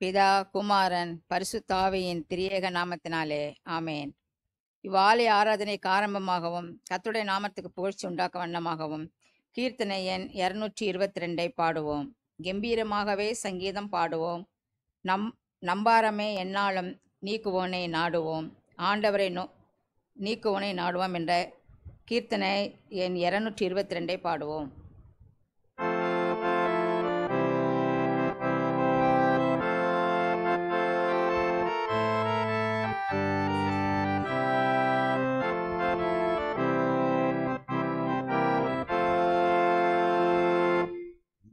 பிதா, குமாரன், பரிசுத்தாவியின் திரியேக நாமத்தினாலே ஆமேன். இவ்வாலய ஆராதனைக்கு ஆரம்பமாகவும் கர்த்தருடைய நாமத்துக்கு புகழ்ச்சி உண்டாக்க வண்ணமாகவும் கீர்த்தனை எண் 222 பாடுவோம். கம்பீரமாகவே சங்கீதம் பாடுவோம். நம்பாரமே எந்நாளும் நீக்குவோனை நாடுவோம். ஆண்டவரை நீக்குவோனை நாடுவோம் என்ற கீர்த்தனை எண் 222 பாடுவோம்.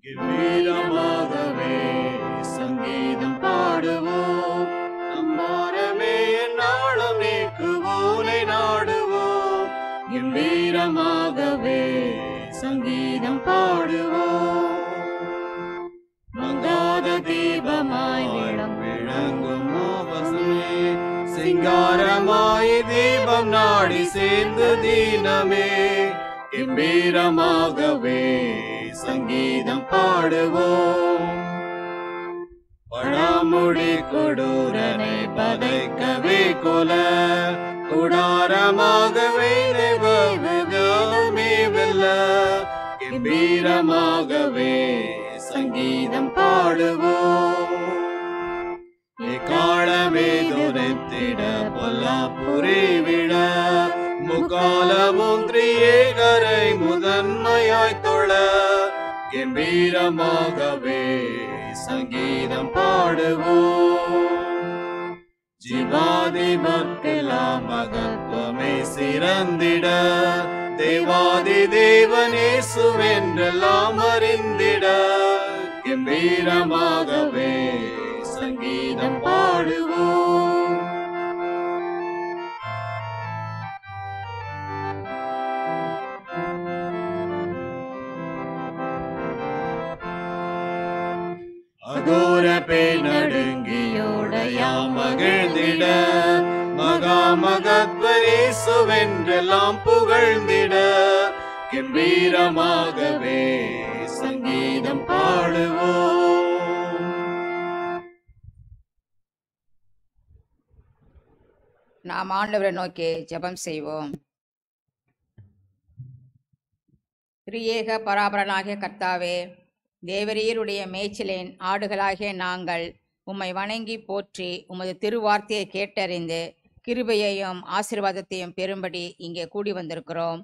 கம்பீரமாகவே சங்கீதம் பாடுவோம். நம்பாரமே எந்நாளும் நீக்குவோனை நாடுவோம். கம்பீரமாகவே சங்கீதம் பாடுவோம். மங்காத தீபமாய் விளங்கும் மோகமே, சிங்காரமாய் தீபம் நாடி சேர்ந்து தீனமே. கம்பீரமாகவே சங்கீதம் பாடுவோம். பழமுடி கொடூரனை பதைக்கவே கொல, குடாரமாகவே தேவமே வெல்ல. கம்பீரமாகவே சங்கீதம் பாடுவோம். காலமே துரைத்திட பொல்லாப்புரி விட, முக்காலமுந்திரியேகரை முதன்மையாய் தொழ. கம்பீரமாகவே சங்கீதம் பாடுவோம். ஜீவாதிபர்க்கெல்லாம் மகத்துவமே சிறந்திட, தேவாதி தேவனேசுவென்றெல்லாம் அறிந்திட. கம்பீரமாகவே சங்கீதம் பாடுவோம். அகோர பேய் நடுங்கியோடையாம் மகிழ்ந்திட, மகாமகத்வரேசுவென்றெல்லாம் புகழ்ந்திட. கம்பீரமாகவே சங்கீதம் பாடுவோம். நாம் ஆண்டவரை நோக்கி ஜெபம் செய்வோம். திரியேக பராபரனாகிய கர்த்தாவே, தேவரீருடைய மேய்ச்சலின் ஆடுகளாகிய நாங்கள் உம்மை வணங்கி போற்றி உமது திருவார்த்தையை கேட்டறிந்து கிருபையையும் ஆசீர்வாதத்தையும் பெறும்படி இங்கே கூடி வந்திருக்கிறோம்.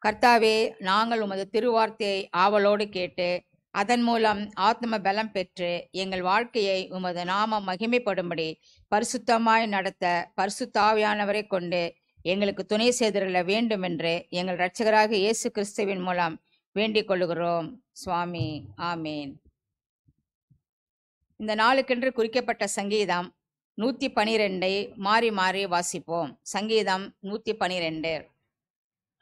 கர்த்தாவே, நாங்கள் உமது திருவார்த்தையை ஆவலோடு கேட்டு அதன் மூலம் ஆத்ம பலம் பெற்று எங்கள் வாழ்க்கையை உமது நாமம் மகிமைப்படும்படி பரிசுத்தமாய் நடத்த பரிசுத்த ஆவியானவரை கொண்டு எங்களுக்கு துணை செய்திருக்க வேண்டும் என்று எங்கள் இரட்சகராக இயேசு கிறிஸ்துவின் மூலம் வேண்டிக் கொள்கிறோம் சுவாமி. ஆமேன். இந்த நாளுக்கென்று குறிக்கப்பட்ட சங்கீதம் 112 மாறி மாறி வாசிப்போம். சங்கீதம் 112.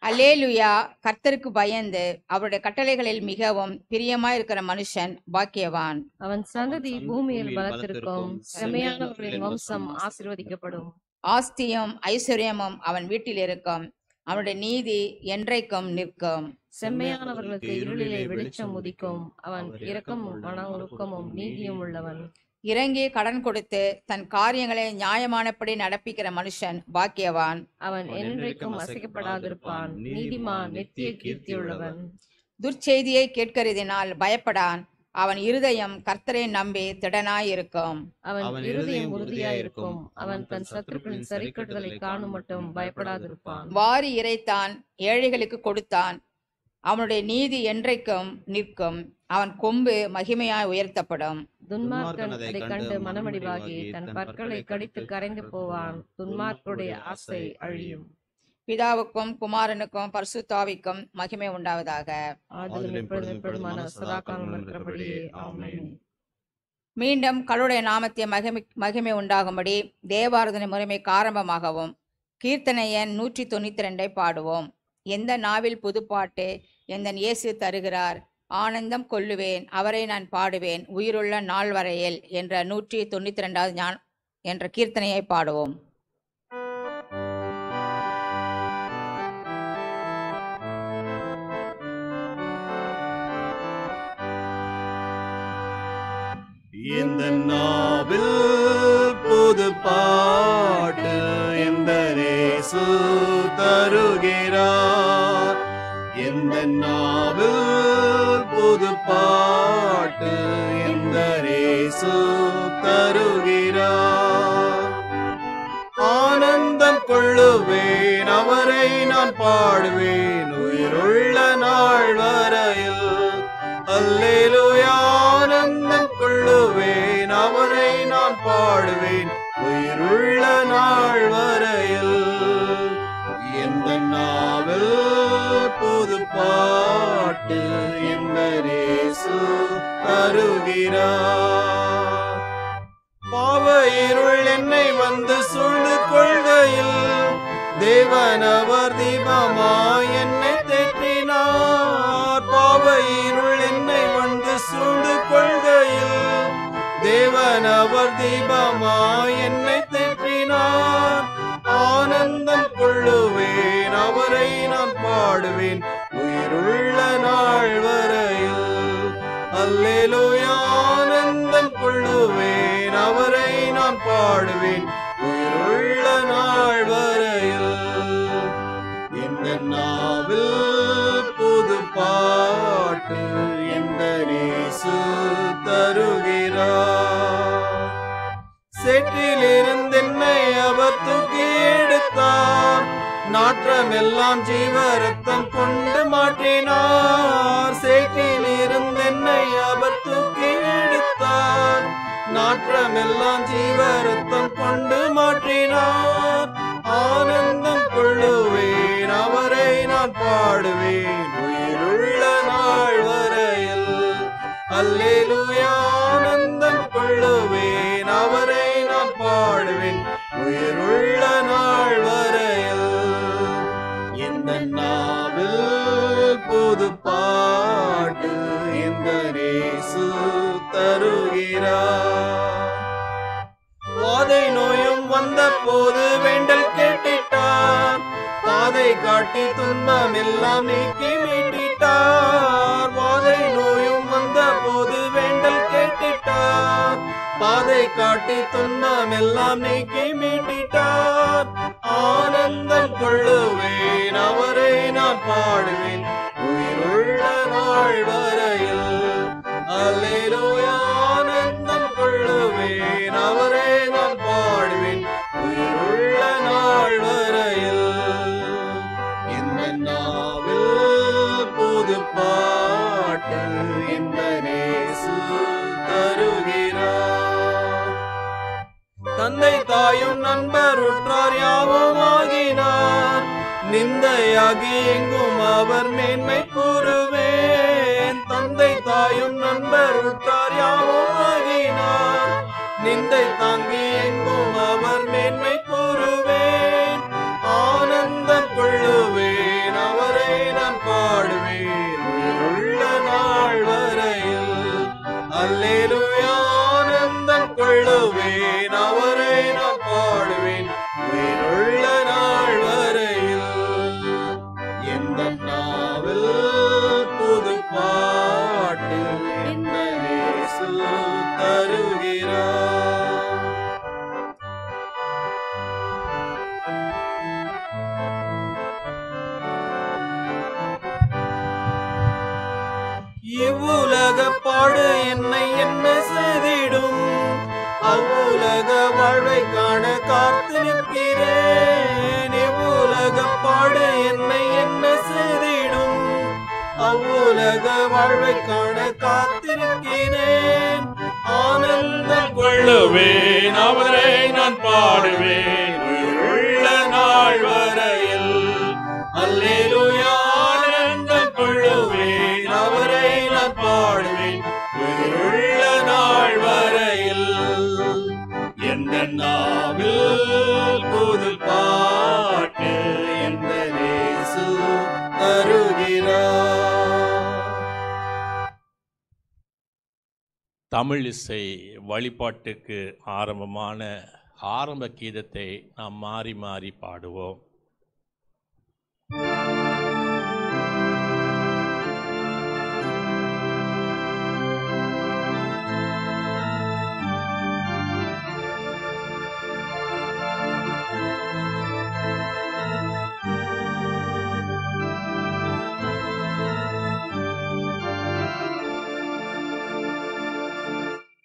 அல்லேலுயா. கர்த்தருக்கு பயந்து அவருடைய கட்டளைகளில் மிகவும் பிரியமாயிருக்கிற மனுஷன் பாக்கியவான். அவன் சந்ததி பூமியில் பலத்திருக்கும், செம்மையானவர்களின் வம்சம் ஆசீர்வதிக்கப்படும். ஆஸ்தியும் ஐஸ்வர்யமும் அவன் வீட்டில் இருக்கும், அவனுடைய நீதி என்றைக்கும் நிற்கும். செம்மையானவர்களுக்கு இருளிலே வெளிச்சம் உதிக்கும், அவன் இரக்கமும் மன ஒழுக்கமும் நீதியும் உள்ளவன். இறங்கி கடன் கொடுத்து தன் காரியங்களை நியாயமானபடி நடப்பிக்கிற மனுஷன் பாக்கியவான். அவன் என்றைக்கும் அசைக்கப்படாதிருப்பான், நீதிமான் நித்திய கீர்த்தியுள்ளவன். துர்ச்செய்தியை கேட்கிறதினால் பயப்படான், அவன் இருதயம் கர்த்தரை நம்பி திடனாயிருக்கும். அவன் இருதயம் உறுதியாயிருக்கும், அவன் தன் சத்துருக்களின் சரிக்கட்டுதலை காணும் மட்டும் பயப்படாதிருப்பான். வாரி இறைத்தான், ஏழைகளுக்கு கொடுத்தான், அவனுடைய நீதி என்றைக்கும் நிற்கும், அவன் கொம்பு மகிமையாய் உயர்த்தப்படும். துன்மார்க்கன் அதை கண்டு மனமடிவாகி தன் பற்களை கடித்து கரைந்து போவான், துன்மார்க்கருடைய ஆசை அழியும். பிதாவுக்கும் குமாரனுக்கும் பரிசுத்தாவிக்கும் மகிமை உண்டாவதாக. மீண்டும் கடவுளுடைய நாமத்தை மகிமை உண்டாகும்படி தேவாராதனை முறைமைக்கு ஆரம்பமாகவும் கீர்த்தனை எண் 192 பாடுவோம். எந்த நாவில் புதுப்பாட்டு எந்த இயேசு தருகிறார், ஆனந்தம் கொள்ளுவேன் அவரை நான் பாடுவேன் உயிருள்ள நாள் வரையில் என்ற 192 என்ற கீர்த்தனையை பாடுவோம். இந்த நாவில் புது பாட்டு இந்த இயேசு தருகிறார். இந்த நாவில் புது பாட்டு இந்த இயேசு தருகிறார். ஆனந்தம் கொள்ளுவேன் அவரை நான் பாடுவேன் உயிருள்ள நாள் வரையில். அல்லேலூயா. ஆனந்தம் கொள்ளுவேன் அவரை நான் பாடுவேன் உயிருள்ள நாள் வரையில். எந்த நாவில் புது பாட்டு இந்த இயேசு தருகிறார். பாவ இருள் என்னை வந்து சூழ்ந்து கொள்கையில் தேவன் அவர் தீபமாய் என்னை தேற்றினார். பாவ இருள் என்னை வந்து சூழ்ந்து கொள்கையில் தேவன் அவர் தீபமாய் என்னை தேற்றினார். ஆனந்தம் கொள்ளுவேன் அவரை நான் பாடுவேன் உயிருள்ள நாள் வரையில். அல்லேலூயா. ஆனந்தம் கொள்ளுவேன் அவரை நான் பாடுவேன் உயிருள்ள நாள் வரையில். இந்த நாவில் புது பாட்டு இந்த இயேசு தருகிறார். சேற்றிலிருந்து என்னை அவர் தூக்கி எடுத்தார். நாற்றமெல்லாம் ஜீவ ரத்தம் கொண்டு மாற்றினார். சேற்றிலிருந்து என்னை அவர் தூக்கி எடுத்தார். நாற்றமெல்லாம் ஜீவ ரத்தம் கொண்டு மாற்றினார். ஆனந்தம் கொள்ளுவேன் அவரை நான் பாடுவேன் உயிருள்ள நாள் வரையில். அல்லேலூயா. ஆனந்தம் கொள்ளுவேன் அவரை நான் பாடுவேன் உயிருள்ள நாள் வரையில். இந்த நாவில் புது பாட்டு இந்த இயேசு தருகிறார். வாதை நோயும் வந்த போது வேண்டல் கேட்டிட்டார். பாதை காட்டி துன்பம் எல்லாம் நீக்கி மீட்டிட்டார். வாதை நோயும் வந்த போது வேண்டல் கேட்டிட்டார். பாதை காட்டி துன்பம் எல்லாம் நீக்கி மீட்டிட்டார். ஆனந்தம் கொள்ளுவேன் அவரை நான் பாடுவேன் உயிருள்ள நாள் வரையில். அல்லேலூயா. ஆனந்தம் கொள்ளுவேன் அவரை நான் பாடுவேன் உயிருள்ள நாள் வரையில். இந்த நாவில் புது பாட்டு இந்த இயேசு தருகிறார். தந்தை தாயும் நண்பர் உற்றார் யாவும் ஆகினார். நிந்தையாகி எங்கும் அவர் மேன்மை கூறுவேன். தந்தை தாயும் நண்பர் உற்றார் யாவும் ஆகினார். நிந்தை தாங்கி எங்கும் அவர் மேன்மை கூறுவேன். ஆனந்தம் கொள்ளுவேன் அவரை நான் பாடுவேன் உயிருள்ள நாள் வரையில். அல்லேலூயா. ஆனந்தம் கொள்ளுவேன் அவரை நான் பாடுவேன் உயிருள்ள நாள் வரையில். எந்த நாவில் புது பாட்டு இந்த இயேசு தருகிறார். இவ்வுலக பாடு என்னை என்ன செய்திடும். அவ்வுலக வாழ்வை காண காத்து நிற்கிறேன். இவ்வுலக பாடு என்னை என்ன செய்திடும். அவ்வுலக வாழ்வை காண காத்திருக்கிறேன். ஆனந்தம் கொள்ளுவேன் அவரை நான் பாடுவேன் உயிருள்ள நாள் வரையில். அல்லேலூயா. ஆனந்தம் கொள்ளுவேன் அவரை நான் பாடுவேன் உயிருள்ள நாள் வரையில். எந்த நாவில் புது பாட்டு இந்த இயேசு தருகிறார். தமிழ் இசை வழிபாட்டுக்கு ஆரம்பமான ஆரம்ப கீதத்தை நாம் மாறி மாறி பாடுவோம்.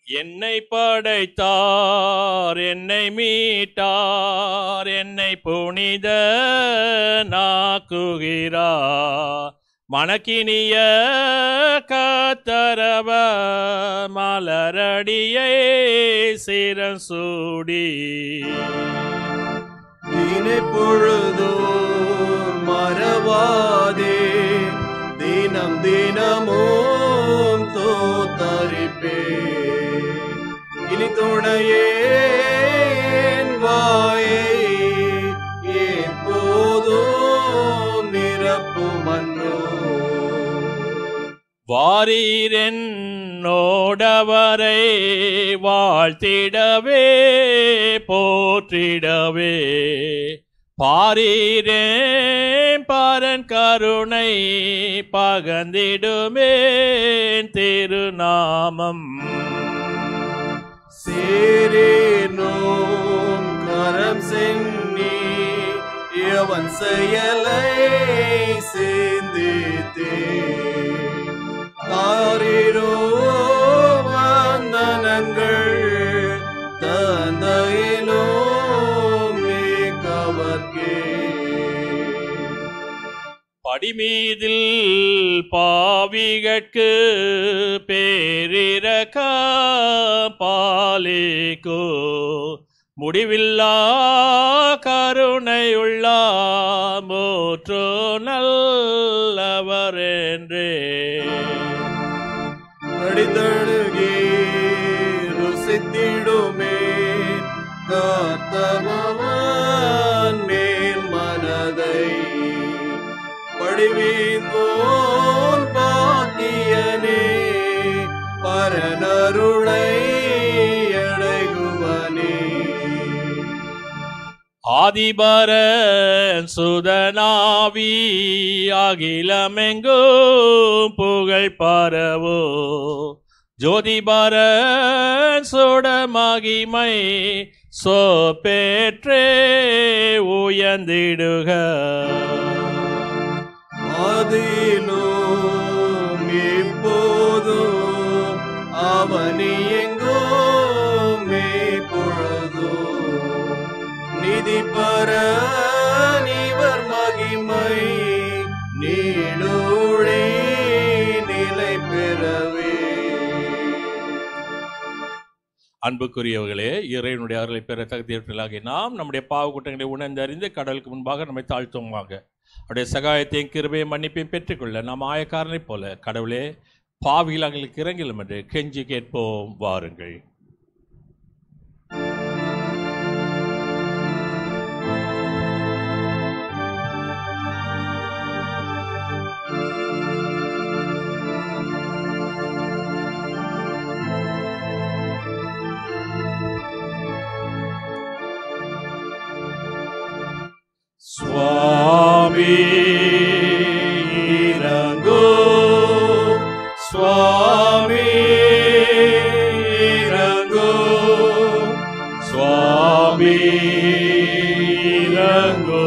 என்னை படைத்தார், என்னை மீட்டார், என்னை புனித நாக்குகிறார். மணக்கினிய கத்தரவ மலரடியை சிரசூடி தினை பொழுதும் மறவாதே, தினம் தினமும் தோத்தரிப்பே. இனி துணையே என் வாயை எப்போதும் நிரப்புமன்றோ. வாரீரென்னோடவரை வாழ்த்திடவே போற்றிடவே, பாரீரே பரன் கருணை பகந்திடுமே திருநாமம். சேரேனோம் கரம் சென்னி எவன் செயலை சேர்ந்தே தாரீரோ வந்தனங்கள் தந்தையிலோ மேகவர்க்கே. படிமீதில் பாவிகட்கு பேரிரக்க பாலிக்கோ, முடிவில்லா கருணையுள்ளா மூற்றோ நல்லவரென்றே. கடிதழுகி ருசித்திடுமே காத்தவன் மேல் மனதை, படிவீந்தோன் பாக்கியனே பரனருளை அடைகுவனே. ஆதிபரன் சுதனாவி அகிலமெங்கும் புகழ் பரவோ, ஜோதிபரன் சுடமகிமை சோப்பேற்றே உயர்ந்திடுக. ஆதியிலும் இப்போதும் அவனி எங்கும் இப்பொழுதும் நிதி பர நிவர் மகிமை நீடூழி நிலை பெறவே. அன்புக்குரியவர்களே, இறைவனுடைய அருளை பெற தகுதியற்றலாகி நாம் நம்முடைய பாவ குற்றங்களை உணர்ந்தறிந்து கடலுக்கு முன்பாக நம்மை தாழ்த்துவோமாக. அவருடைய சகாயத்தையும் கிருபையும் மன்னிப்பையும் பெற்றுக்கொள்ள நாம் ஆயக்காரனைப் போல கடவுளே பாவிகள் எங்களுக்கு இறங்கிலும் என்று கெஞ்சி கேட்போம். வாருங்கள். சுவாமி இறங்கோ, சுவாமி இறங்கோ, சுவாமி இறங்கோ,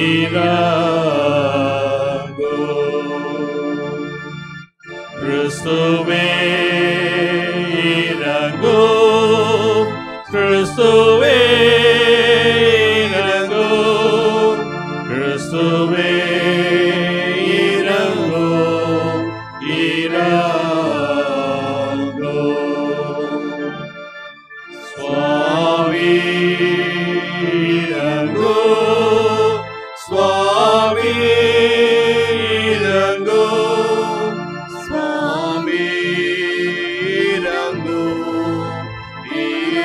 இறங்கோ. கிறிஸ்துவே இறங்கோ, கிறிஸ்துவே கிறிஸ்துவே இறங்கோ, இறங்கோ. சுவாமி இறங்கோ, சுவாமி இறங்கோ, சுவாமி இறங்கோ, இறங்கோ.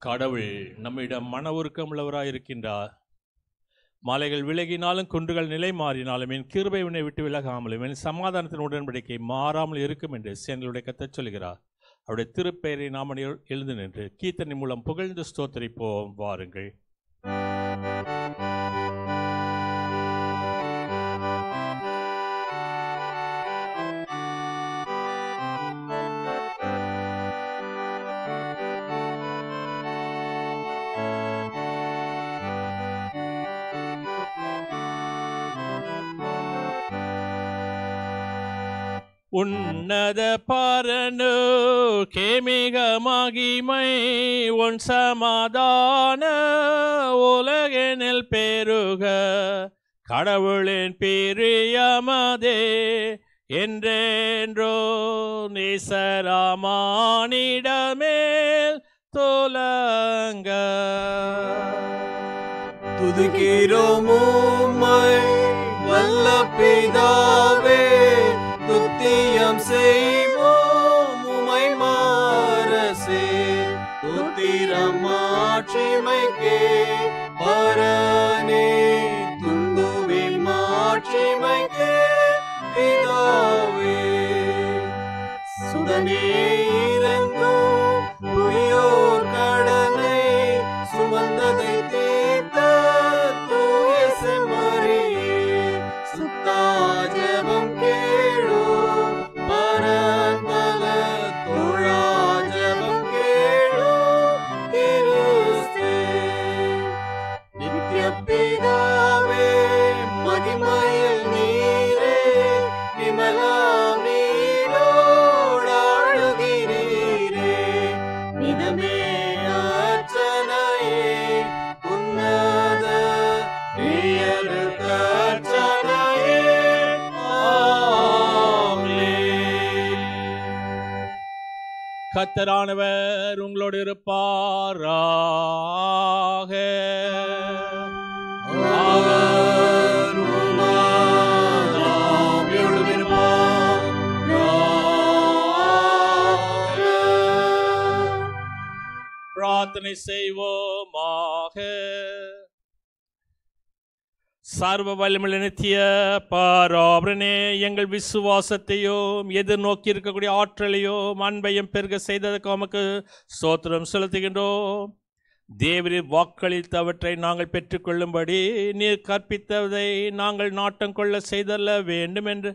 கடவுள் நம்மிடம் மன உருக்கம் உள்ளவராய் இருக்கின்றார். மலைகள் விலகினாலும் குன்றுகள் நிலை மாறினாலும் என் கிருபை உன்னை விட்டு விலகாமலும் என் சமாதானத்தின் உடன்படிக்கை மாறாமல் இருக்கும் என்று சேனைகளுடைய கர்த்தர் சொல்கிறார். அவருடைய திருப்பெயரை நாம் எழுந்து நின்று கீர்த்தனை மூலம் புகழ்ந்து ஸ்தோத்திரிப்போம். வாருங்கள். உன்னத பரனு கேமிக மகிமை உன் சமாதான உலகெனில் பெருக கடவுளின் பிரியமதே என்றென்றோ நேசராமானிடமேல் துலங்க. துதிக்கிறோம் உம்மை வல்ல பிதாவே, துத்தியம் செய்வோம் உம்மை மாரசே. துத்திரம் மாட்சிமைக்கே பரனே, துந்துவி மாட்சிமைக்கே பிதாவே. சுதனே இறங்கும் துயோர் கடனை சுமந்ததை தீர்த்த தூய செம்மறியே. சுத்தாஜபம் கேளோ பரந்தல தோழாஜபம் கேளோ கிறிஸ்தே. நித்ய பிதாவே மகிமையில் நீரே விமலாம் நீரோடாடுகிறீரே. நிதமே அர்ச்சனையே உன்னத நீயருக்கு அர்ச்சனையே. ஆமென். கர்த்தரானவர் உங்களோடு இருப்பாராக. அவர் உம் ஆவியோடும் இருப்பாராக. பிரார்த்தனை செய்வோமாக. சர்வ வல்லமையுள்ள நித்திய பராபரனே, எங்கள் விசுவாசத்தையும் எதிர்நோக்கி இருக்கக்கூடிய ஆற்றலையும் அன்பையும் பெருக செய்ததற்கு உமக்கு ஸ்தோத்திரம் செலுத்துகின்றோம். தேவரீர் வாக்களித்தவற்றை நாங்கள் பெற்றுக்கொள்ளும்படி நீர் கற்பித்ததை நாங்கள் நாட்டம் கொள்ள செய்தல்ல வேண்டும் என்று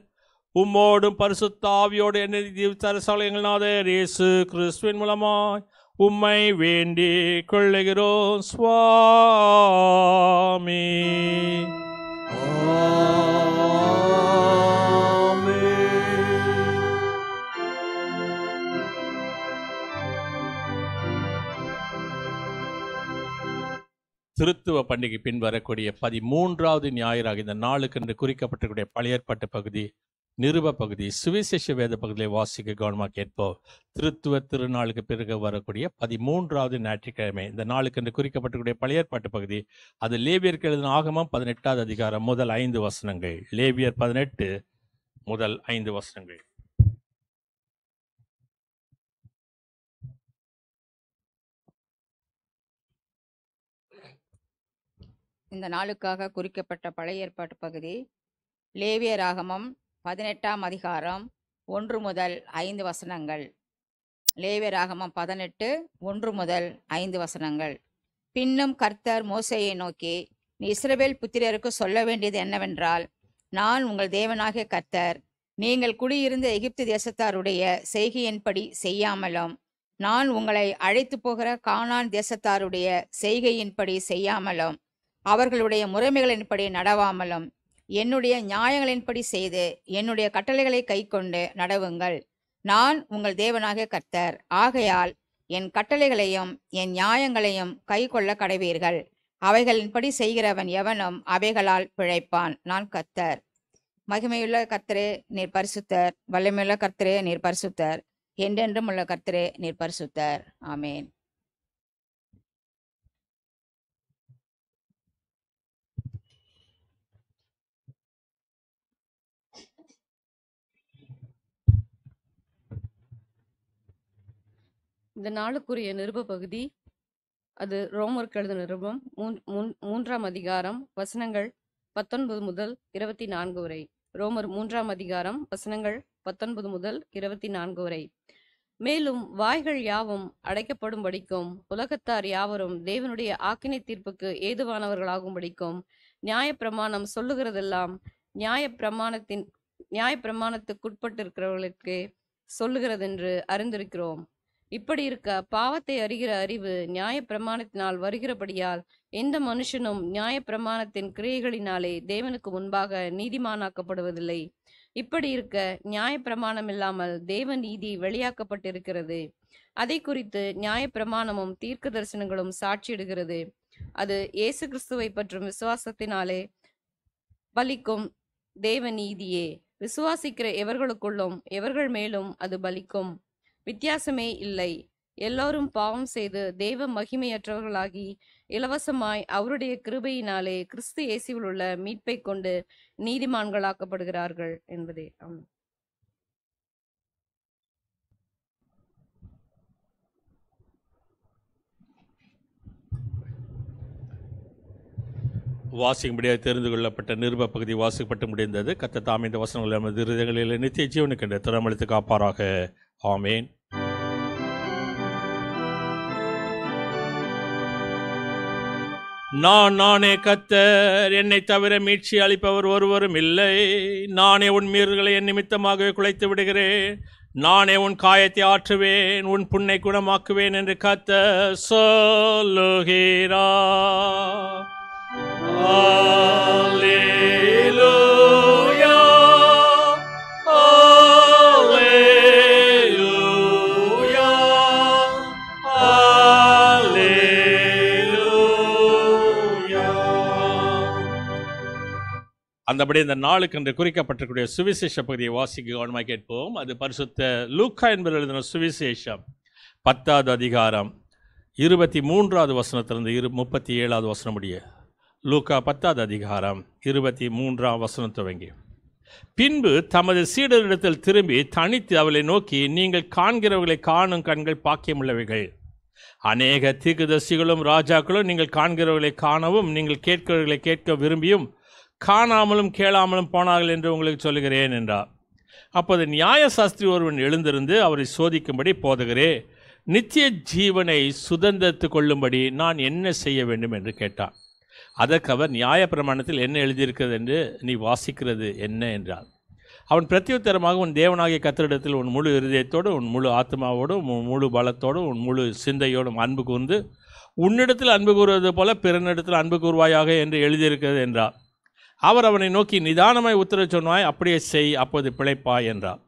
உம்மோடும் பரிசுத்த ஆவியோடு எங்கள் நாதர் இயேசு கிறிஸ்துவின் மூலமாய் உம்மை வேண்டிக் கொள்ளுகிறோம் சுவாமி. திருத்துவ பண்டிகை பின் வரக்கூடிய 13வது ஞாயிறாக இந்த நாளுக்கென்று குறிக்கப்பட்டிருக்கூடிய பழைய ஏற்பாட்டு பகுதி, நிருப பகுதி, சுவிசேஷ வேத பகுதியை வாசிக்க கவனமாக கேட்போம். திருத்துவ திருநாளுக்கு பிறகு வரக்கூடிய 13வது ஞாயிற்றுக்கிழமை இந்த நாளுக்கென்று குறிக்கப்பட்டிருக்கூடிய பழைய ஏற்பாட்டு பகுதி, அது லேவியருக்கு எழுதின ஆகமம் 18வது அதிகாரம் முதல் 5 வசனங்கள். லேவியர் 18 முதல் 5 வசனங்கள். இந்த நாளுக்காக குறிக்கப்பட்ட பழைய ஏற்பாட்டு பகுதி லேவியராகமம் 18ஆம் அதிகாரம் 1 முதல் 5 வசனங்கள். லேவியராகமம் 18 1 முதல் 5 வசனங்கள். பின்னும் கர்த்தர் மோசேயை நோக்கி, நீ இஸ்ரவேல் புத்திரருக்கு சொல்ல வேண்டியது என்னவென்றால், நான் உங்கள் தேவனாகிய கர்த்தர். நீங்கள் குடியிருந்த எகிப்து தேசத்தாருடைய செய்கையின்படி செய்யாமலும், நான் உங்களை அழைத்து போகிற கானான் தேசத்தாருடைய செய்கையின்படி செய்யாமலும், அவர்களுடைய முறைமைகளின்படி நடவாமலும், என்னுடைய நியாயங்களின்படி செய்து என்னுடைய கட்டளைகளை கைக்கொண்டு நடவுங்கள். நான் உங்கள் தேவனாகிய கர்த்தர். ஆகையால் என் கட்டளைகளையும் என் நியாயங்களையும் கை கொள்ள கடவீர்கள். அவைகளின்படி செய்கிறவன் எவனும் அவைகளால் பிழைப்பான். நான் கர்த்தர். மகிமையுள்ள கர்த்தரே நீர் பரிசுத்தர். வல்லமையுள்ள கர்த்தரே நீர் பரிசுத்தர். என்றென்றும் உள்ள கர்த்தரே நீர் பரிசுத்தர். ஆமேன். இந்த நாளுக்குரிய நிருப பகுதி, அது ரோமருக்கு எழுதின நிருபம் 3ஆம் அதிகாரம் வசனங்கள் 19 முதல் 24 வரை. ரோமர் 3ஆம் அதிகாரம் வசனங்கள் 19 முதல் 24 வரை. மேலும் வாய்கள் யாவும் அடைக்கப்படும்படிக்கும் உலகத்தார் யாவரும் தேவனுடைய ஆக்கினை தீர்ப்புக்கு ஏதுவானவர்களாகும்படிக்கும் நியாயப்பிரமாணம் சொல்லுகிறதெல்லாம் நியாயப்பிரமாணத்துக்குட்பட்டிருக்கிறவர்களுக்கு சொல்லுகிறதென்று அறிந்திருக்கிறோம். இப்படி இருக்க பாவத்தை அறிகிற அறிவு நியாயப்பிரமாணத்தினால் வருகிறபடியால் எந்த மனுஷனும் நியாயப்பிரமாணத்தின் கிரியைகளினாலே தேவனுக்கு முன்பாக நீதிமானாக்கப்படுவதில்லை. இப்படி இருக்க நியாயப்பிரமாணம் இல்லாமல் தேவ நீதி வெளியாக்கப்பட்டிருக்கிறது. அதை குறித்து நியாயப்பிரமாணமும் தீர்க்க தரிசனங்களும் சாட்சியிடுகிறது. அது இயேசு கிறிஸ்துவை பற்றும் விசுவாசத்தினாலே பலிக்கும் தேவ நீதியே. விசுவாசிக்கிற எவர்களுக்குள்ளும் எவர்கள் மேலும் அது பலிக்கும். வித்தியாசமே இல்லை. எல்லோரும் பாவம் செய்து தேவ மகிமையற்றவர்களாகி இலவசமாய் அவருடைய கிருபையினாலே கிறிஸ்து இயேசுவில் உள்ள மீட்பை கொண்டு நீதிமான்களாக்கப்படுகிறார்கள் என்பதே. ஆமென். வாசிக்கும்படியாக தெரிந்து கொள்ளப்பட்ட நிருப பகுதி வாசிக்கப்பட்டு முடிந்தது. கர்த்தர் தாமே இந்த வசனங்களை நமது இருதயங்களில் நித்திய ஜீவனுக்கு என்று திறமளித்து காப்பாராக. ஆமேன். நானே கர்த்தர், என்னை தவிர மீட்சி அளிப்பவர் ஒருவரும் இல்லை. நானே உன் மீறுதல்களை என் நிமித்தமாகவே குலைத்து விடுகிறேன். நானே உன் காயத்தை ஆற்றுவேன், உன் புண்ணை குணமாக்குவேன் என்று கர்த்தர் சொல்லுகிறார். Alleluia, Alleluia, Alleluia. அந்தபடி இந்த நாளுக்கு என்று குறிக்கப்பட்டிருக்கூடிய சுவிசேஷ பகுதியை வாசிக்க கவனமாக கேட்போம். அது பரிசுத்த லூக்கா என்பவர் எழுதின சுவிசேஷம் 10வது அதிகாரம் 23வது வசனத்திலிருந்து 37வது வசனம் முடிய. லூக்கா 10வது அதிகாரம் 23ஆம் வசனம் துவங்கி. பின்பு தமது சீடரிடத்தில் திரும்பி தனித்து அவளை நோக்கி, நீங்கள் காண்கிறவர்களை காணும் கண்கள் பாக்கியமுள்ளவைகள். அநேக தீர்க்கதரிசிகளும் ராஜாக்களும் நீங்கள் காண்கிறவர்களை காணவும் நீங்கள் கேட்கிறவர்களை கேட்க விரும்பியும் காணாமலும் கேளாமலும் போனார்கள் என்று உங்களுக்கு சொல்லுகிறேன் என்றார். அப்போது நியாயசாஸ்திரி ஒருவன் எழுந்திருந்து அவரை சோதிக்கும்படி, போதகரே, நித்திய ஜீவனை சுதந்திரத்து கொள்ளும்படி நான் என்ன செய்ய வேண்டும் என்று கேட்டான். அதற்கு அவர், நியாயப்பிரமாணத்தில் என்ன எழுதியிருக்கிறது என்று நீ வாசிக்கிறது என்ன என்றார். அவன் பிரத்யுத்தரமாக, உன் தேவனாகிய கர்த்தரிடத்தில் உன் முழு இருதயத்தோடு, உன் முழு ஆத்மாவோடும், உன் முழு பலத்தோடும், உன் முழு சிந்தையோடும் அன்பு கூர்ந்து உன்னிடத்தில் அன்பு கூறுவது போல பிறனிடத்தில் அன்பு கூர்வாயாக என்று எழுதியிருக்கிறது என்றார். அவர் அவனை நோக்கி, நிதானமாய் உத்தரவு சொன்னாய், அப்படியே செய், அப்போது பிழைப்பாய் என்றார்.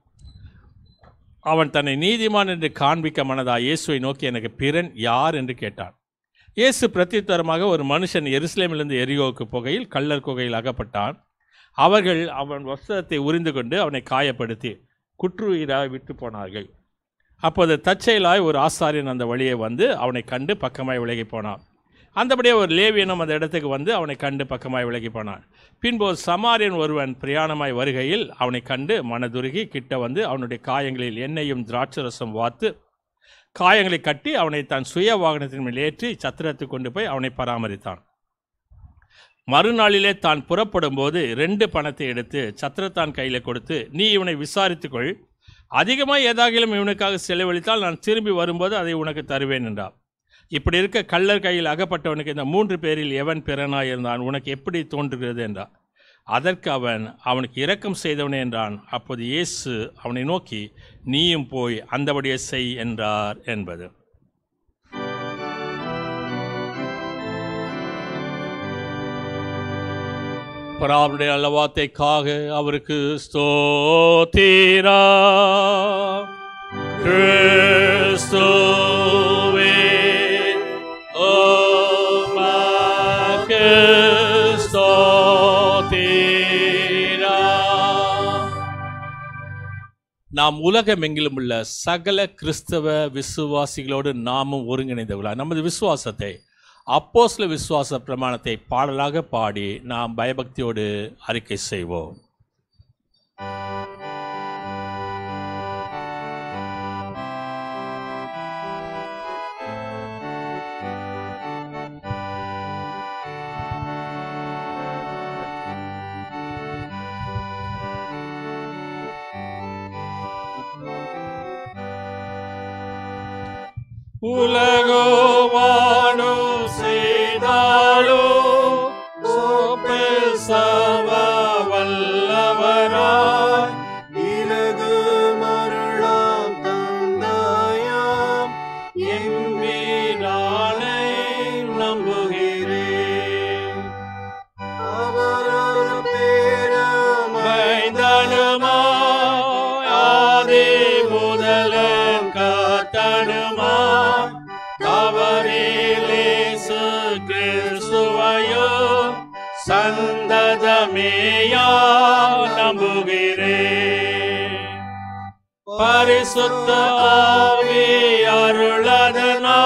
அவன் தன்னை நீதிமான் என்று காண்பிக்க மனதா இயேசுவை நோக்கி, எனக்கு பிறன் யார் என்று கேட்டான். இயேசு பிரத்யுத்தரமாக, ஒரு மனுஷன் எருசலேமிலிருந்து எரிகோவுக்கு போகையில் கள்ளர் குகையில் அகப்பட்டான். அவர்கள் அவன் வஸ்திரத்தை உரிந்து கொண்டு அவனை காயப்படுத்தி குற்றுயிராய் விட்டு போனார்கள். அப்போது தற்செயலாய் ஒரு ஆசாரியன் அந்த வழியே வந்து அவனை கண்டு பக்கமாய் விலகி போனான். அந்தபடியே ஒரு லேவியனும் அந்த இடத்துக்கு வந்து அவனை கண்டு பக்கமாய் விலகி போனான். பின்பு ஒரு சமாரியன் ஒருவன் பிரயாணமாய் வருகையில் அவனை கண்டு மனதுருகி கிட்ட வந்து அவனுடைய காயங்களில் எண்ணெயும் திராட்சரசம் வார்த்து காயங்களை கட்டி அவனை தன் சுய வாகனத்தின் மேல் ஏற்றி சத்திரத்துக்கு கொண்டு போய் அவனை பராமரித்தான். மறுநாளிலே தான் புறப்படும் போது 2 பணத்தை எடுத்து சத்திரத்தான் கையில் கொடுத்து, நீ இவனை விசாரித்துக்கொள், அதிகமாக ஏதாகிலும் இவனுக்காக செலவழித்தால் நான் திரும்பி வரும்போது அதை உனக்கு தருவேன் என்றார். இப்படி இருக்க கள்ளர் கையில் அகப்பட்டவனுக்கு இந்த 3 பேரில் எவன் பிறனாய் இருந்தான், உனக்கு எப்படி தோன்றுகிறது என்றார். அதற்கு அவன், அவனுக்கு இரக்கம் செய்தவனே என்றான். அப்போது இயேசு அவனை நோக்கி, நீயும் போய் அந்தபடியே செய் என்றார் என்பது. அவருடைய நல்ல வார்த்தைக்காக அவருக்கு ஸ்தோத்திரம். கிறிஸ்துவே உமக்கு ஸ்தோத்திரம். நாம் உலகமெங்கிலும் உள்ள சகல கிறிஸ்தவ விசுவாசிகளோடு நாமும் ஒருங்கிணைந்தவர்களாக நமது விசுவாசத்தை, அப்போஸ்தல விசுவாச பிரமாணத்தை பாடலாக பாடி நாம் பயபக்தியோடு அறிக்கை செய்வோம். உலகோவானோ செய்தாலோ சோப்பில் சவ வல்லவராய் இலகு மருளாம் தந்தாயாம் மெய்யாய் நம்புகிறேன். பரிசுத்த ஆவி அருளதனா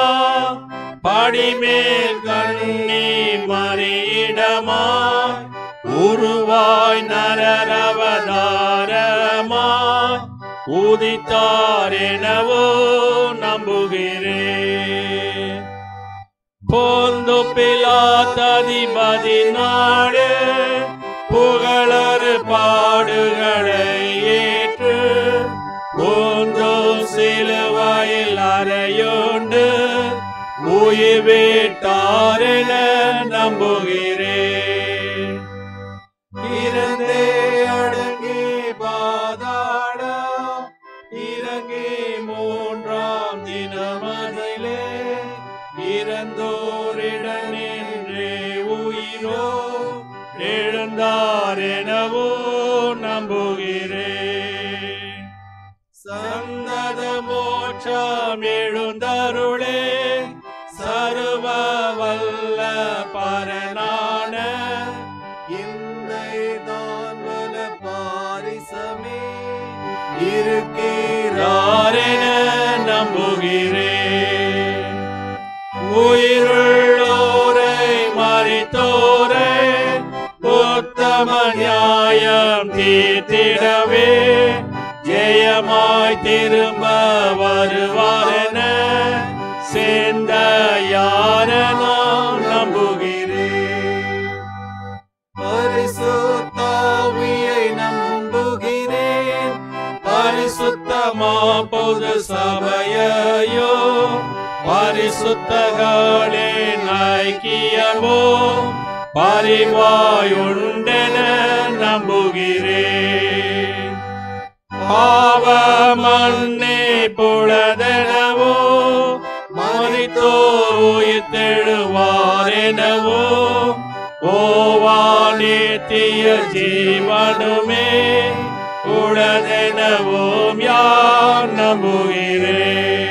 படிமேல் கண்ணி மறியிடமாய் உருவாய் நரரவதாரமாய் உதித்தார் எனவோ நம்புகிறேன். போந்து பிலாத்ததிபதி நாடு புகழறு பாடுகளை ஏற்று போந்தும் சிலுவையில் அறையுண்டு உயிர் விட்டாரென நம்புகிறேன். இறந்தே அடங்கி பாதாளம் இறங்கி மூன்றாம் தினமதிலே இறந்தோரிடனென்றே உயிரோ எழுந்தார் எனவோ நம்புகிறேன். சந்தத மோட்சம் எழுந்தருளே சர்வ வல்ல பரனான இந்தைதான் வல பாரிசமே இருக்கிறாரென நம்புகிறேன். உயிருள்ளோரை மரித்தோரை உத்தம நியாயம் தீர்த்திடவே ஜெயமாய் திரும்ப வருவாரென சேர்ந்த யாரெனோ நம்புகிறேன். பரிசுத்தாவியை நம்புகிறேன். பரிசுத்தமா பொது சபையோ பரிசுத்தகளின் ஐக்கியமோ பரிவாயுண்டென நம்புகிறேன். பாவ மண்ணே புலதெனவோ மரித்தோர் உயிர்த்தெழுவாரெனவோ ஓவா நித்திய ஜீவனுமே உளதெனவோம் யார் நம்புகிறேன்.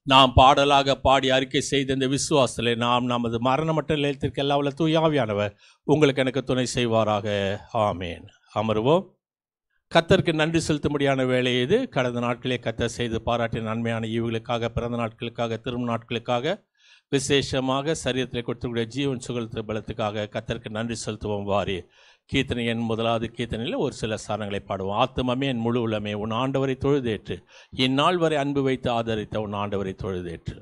நாம் பாடலாக பாடி அறிக்கை செய்த இந்த விசுவாசத்திலே நாம் நமது மரணமற்ற நிலையத்திற்கு எல்லா உள்ள தூயாவியானவர் உங்களுக்கு எனக்கு துணை செய்வாராக. ஆமேன். அமருவோம். கர்த்தருக்கு நன்றி செலுத்தும்படியான வேலை இது. கடந்த நாட்களே கர்த்தர் செய்து பாராட்டின நன்மையான ஈவுகளுக்காக, பிறந்த நாட்களுக்காக, திருமண நாட்களுக்காக, விசேஷமாக சரீரத்தில் கொடுத்துக்கூடிய ஜீவன் சுகலத்து பலத்துக்காக கர்த்தருக்கு நன்றி செலுத்துவோம். வாரி கீர்த்தனை என் முதலாவது கீர்த்தனையில் ஒரு சில சாரங்களை பாடுவோம். ஆத்துமமே என் முழு உள்ளமே உன் ஆண்டவரை தொழுதேற்று, இந்நாள் வரை அன்பு வைத்து ஆதரித்த உன் ஆண்டவரை தொழுதேற்று.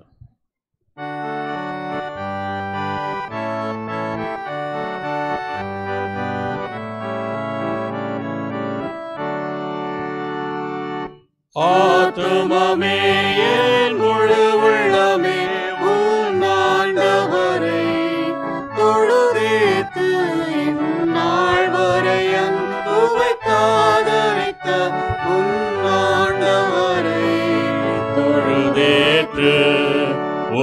ஆத்துமமே என் முழு உள்ளமே உன் ஆண்டவரை தொழுதேற்று, இந்நாள் வரை அன்பு வைத்தாதரித்த உன் ஆண்டவரை தொழுதேற்று.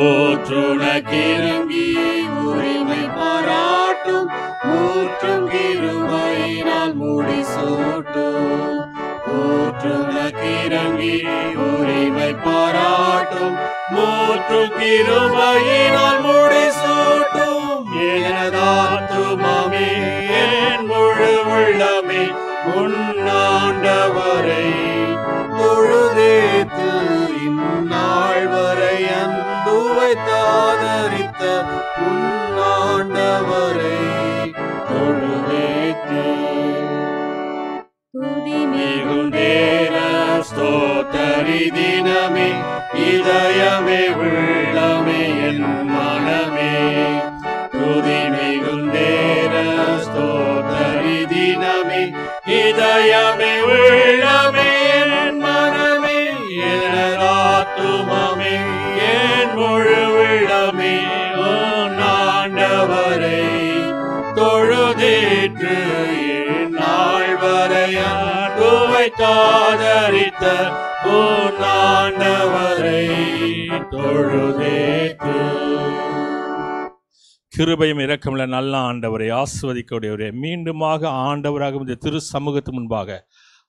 ஓற்றுனக்கிறங்கி உரிமை பாராட்டும் ஊற்றும் கிருபையினால் முடிசூட்டும். ஊற்றுனக்கிறங்கி உரிமை பாராட்டும் மூற்றும் கிருபையினால் முடிசூட்டும். எனதாத்துமமே என் முழு உள்ளமே உன் ஆண்டவரை தொழுதேற்று, இந்நாள் வரை அன்பு வைத்தாதரித்த உன் ஆண்டவரை தொழுதேற்று. மிகுந்தேர ஸ்தோத்தரி தினமே இதயமே உள்ளமே என் மனமே. துதி மிகுந்தேர ஸ்தோத்தரி தினமே இதயமே உள்ளமே என் மனமே. எனதாத்துமமே என் முழு உள்ளமே உன் ஆண்டவரை தொழுதேற்று, இந்நாள் வரை அன்பு வைத்தாதரித்த உன் ஆண்டவரை தொழுதேற்று. கிருபையும் இரக்கமுள்ள நல்ல ஆண்டவரை, ஆசிர்வதிக்கக்கூடியவரே, மீண்டுமாக ஆண்டவராக இந்த திரு சமூகத்து முன்பாக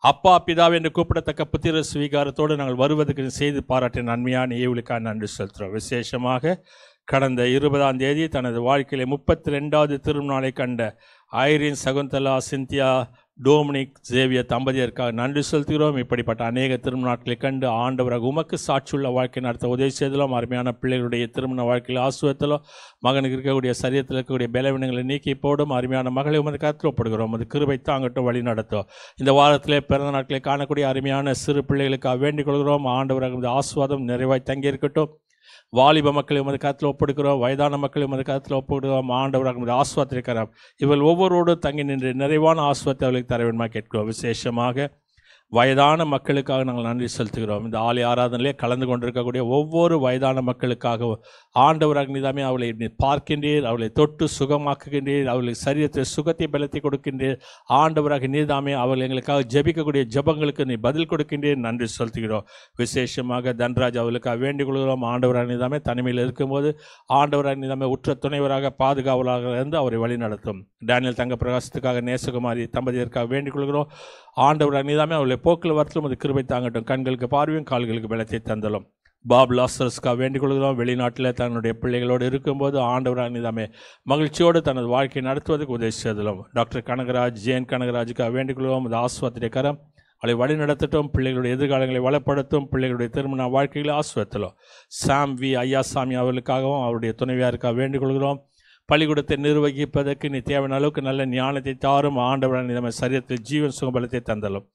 அப்பா பிதாவே என்று கூப்பிடத்தக்க புத்திர ஸ்வீகாரத்தோடு நாங்கள் வருவதற்கு நீ செய்து பாராட்டின நன்மையான ஈவுகளுக்காக நன்றி செலுத்துகிறோம். விசேஷமாக கடந்த 20ஆம் தேதி தனது வாழ்க்கையிலே 32வது திருநாளை கண்ட Irene, Shakuntala, Cynthia, Dominic, Xavier தம்பதியருக்காக நன்றி செலுத்துகிறோம். இப்படிப்பட்ட அநேக திருமண நாட்களை கண்டு ஆண்டவராக உமக்கு சாட்சியுள்ள வாழ்க்கை நடத்த உதவி செய்தலும், அருமையான பிள்ளைகளுடைய திருமண வாழ்க்கையில் ஆசுவத்திலும், மகனுக்கு இருக்கக்கூடிய சரீரத்தில் இருக்கக்கூடிய பலவீனங்களை நீக்கி போடும் அருமையான மகளை உமது கருத்தில் ஒப்படுகிறோம். உமது கிருபை தாங்கட்டும், வழி நடத்தும். இந்த வாரத்திலே பிறந்த நாட்களை காணக்கூடிய அருமையான சிறு பிள்ளைகளுக்காக வேண்டிக் கொள்கிறோம். ஆண்டவராக உமது ஆசுவாதம் நிறைவாய் தங்கியிருக்கட்டும். வாலிப மக்களை உமது கருத்தில் ஒப்படுக்கிறோம். வயதான மக்களை உமது கருத்தில் ஒப்படுகிறோம். ஆண்டவராக உமது ஆசுவாத்திருக்கிறார். இவள் ஒவ்வொருவரோடும் தங்கி நின்று நிறைவான ஆசுவாத்தை அவர்களுக்கு தர வேண்டுமா கேட்கிறோம். விசேஷமாக வயதான மக்களுக்காக நாங்கள் நன்றி செலுத்துகிறோம். இந்த ஆலய ஆராதனையிலே கலந்து கொண்டிருக்கக்கூடிய ஒவ்வொரு வயதான மக்களுக்காகவும் ஆண்டவராக நீதாமே அவளை பார்க்கின்றீர், அவளை தொட்டு சுகமாக்குகின்றீர், அவளுக்கு சரீரத்தை சுகத்தை பலத்தை கொடுக்கின்றீர். ஆண்டவராக நீதாமே அவள் எங்களுக்காக ஜெபிக்கக்கூடிய ஜெபங்களுக்கு நீ பதில் கொடுக்கின்றீர். நன்றி செலுத்துகிறோம். விசேஷமாக தன்ராஜ் அவளுக்காக வேண்டிக் கொள்கிறோம். ஆண்டவராக நீதாமே தனிமையில் இருக்கும்போது ஆண்டவராக நீதாமே உற்ற துணைவராக பாதுகாவலாக இருந்து அவரை வழி நடத்தும். டேனியல் தங்க பிரகாசத்துக்காக நேசகுமாரி தம்பதியருக்காக வேண்டிக் கொள்கிறோம். ஆண்டவராக நீதாமே அவளை போக்கில் வரத்திலும் அது கிருபை தாங்கட்டும். கண்களுக்கு பார்வையும் கால்களுக்கு பலத்தை தந்தலும். பாப் லாசரஸ்க்காக வேண்டிக் கொள்கிறோம். வெளிநாட்டில் தன்னுடைய பிள்ளைகளோடு இருக்கும்போது ஆண்டவராக நீதாமே மகிழ்ச்சியோடு தனது வாழ்க்கையை நடத்துவதற்கு உதவி செய்தலும். டாக்டர் கனகராஜ், ஜெயன் கனகராஜுக்காக வேண்டிக் கொள்கிறோம். அது ஆசுவாத்திரை கரம் அவளை வழி நடத்தட்டும். பிள்ளைகளுடைய எதிர்காலங்களை வளப்படுத்தும். பிள்ளைகளுடைய திருமண வாழ்க்கைகளை ஆசுவத்தலும். சாம் வி ஐயாசாமி அவர்களுக்காகவும் அவருடைய துணைவியாருக்காக வேண்டிக் கொள்கிறோம். பள்ளிக்கூடத்தை நிர்வகிப்பதற்கு நீ தேவையான அளவுக்கு நல்ல ஞானத்தை தாரும். ஆண்டவராக நீதாமே சரீரத்தில் ஜீவன் சுகபலத்தை தந்தலும்.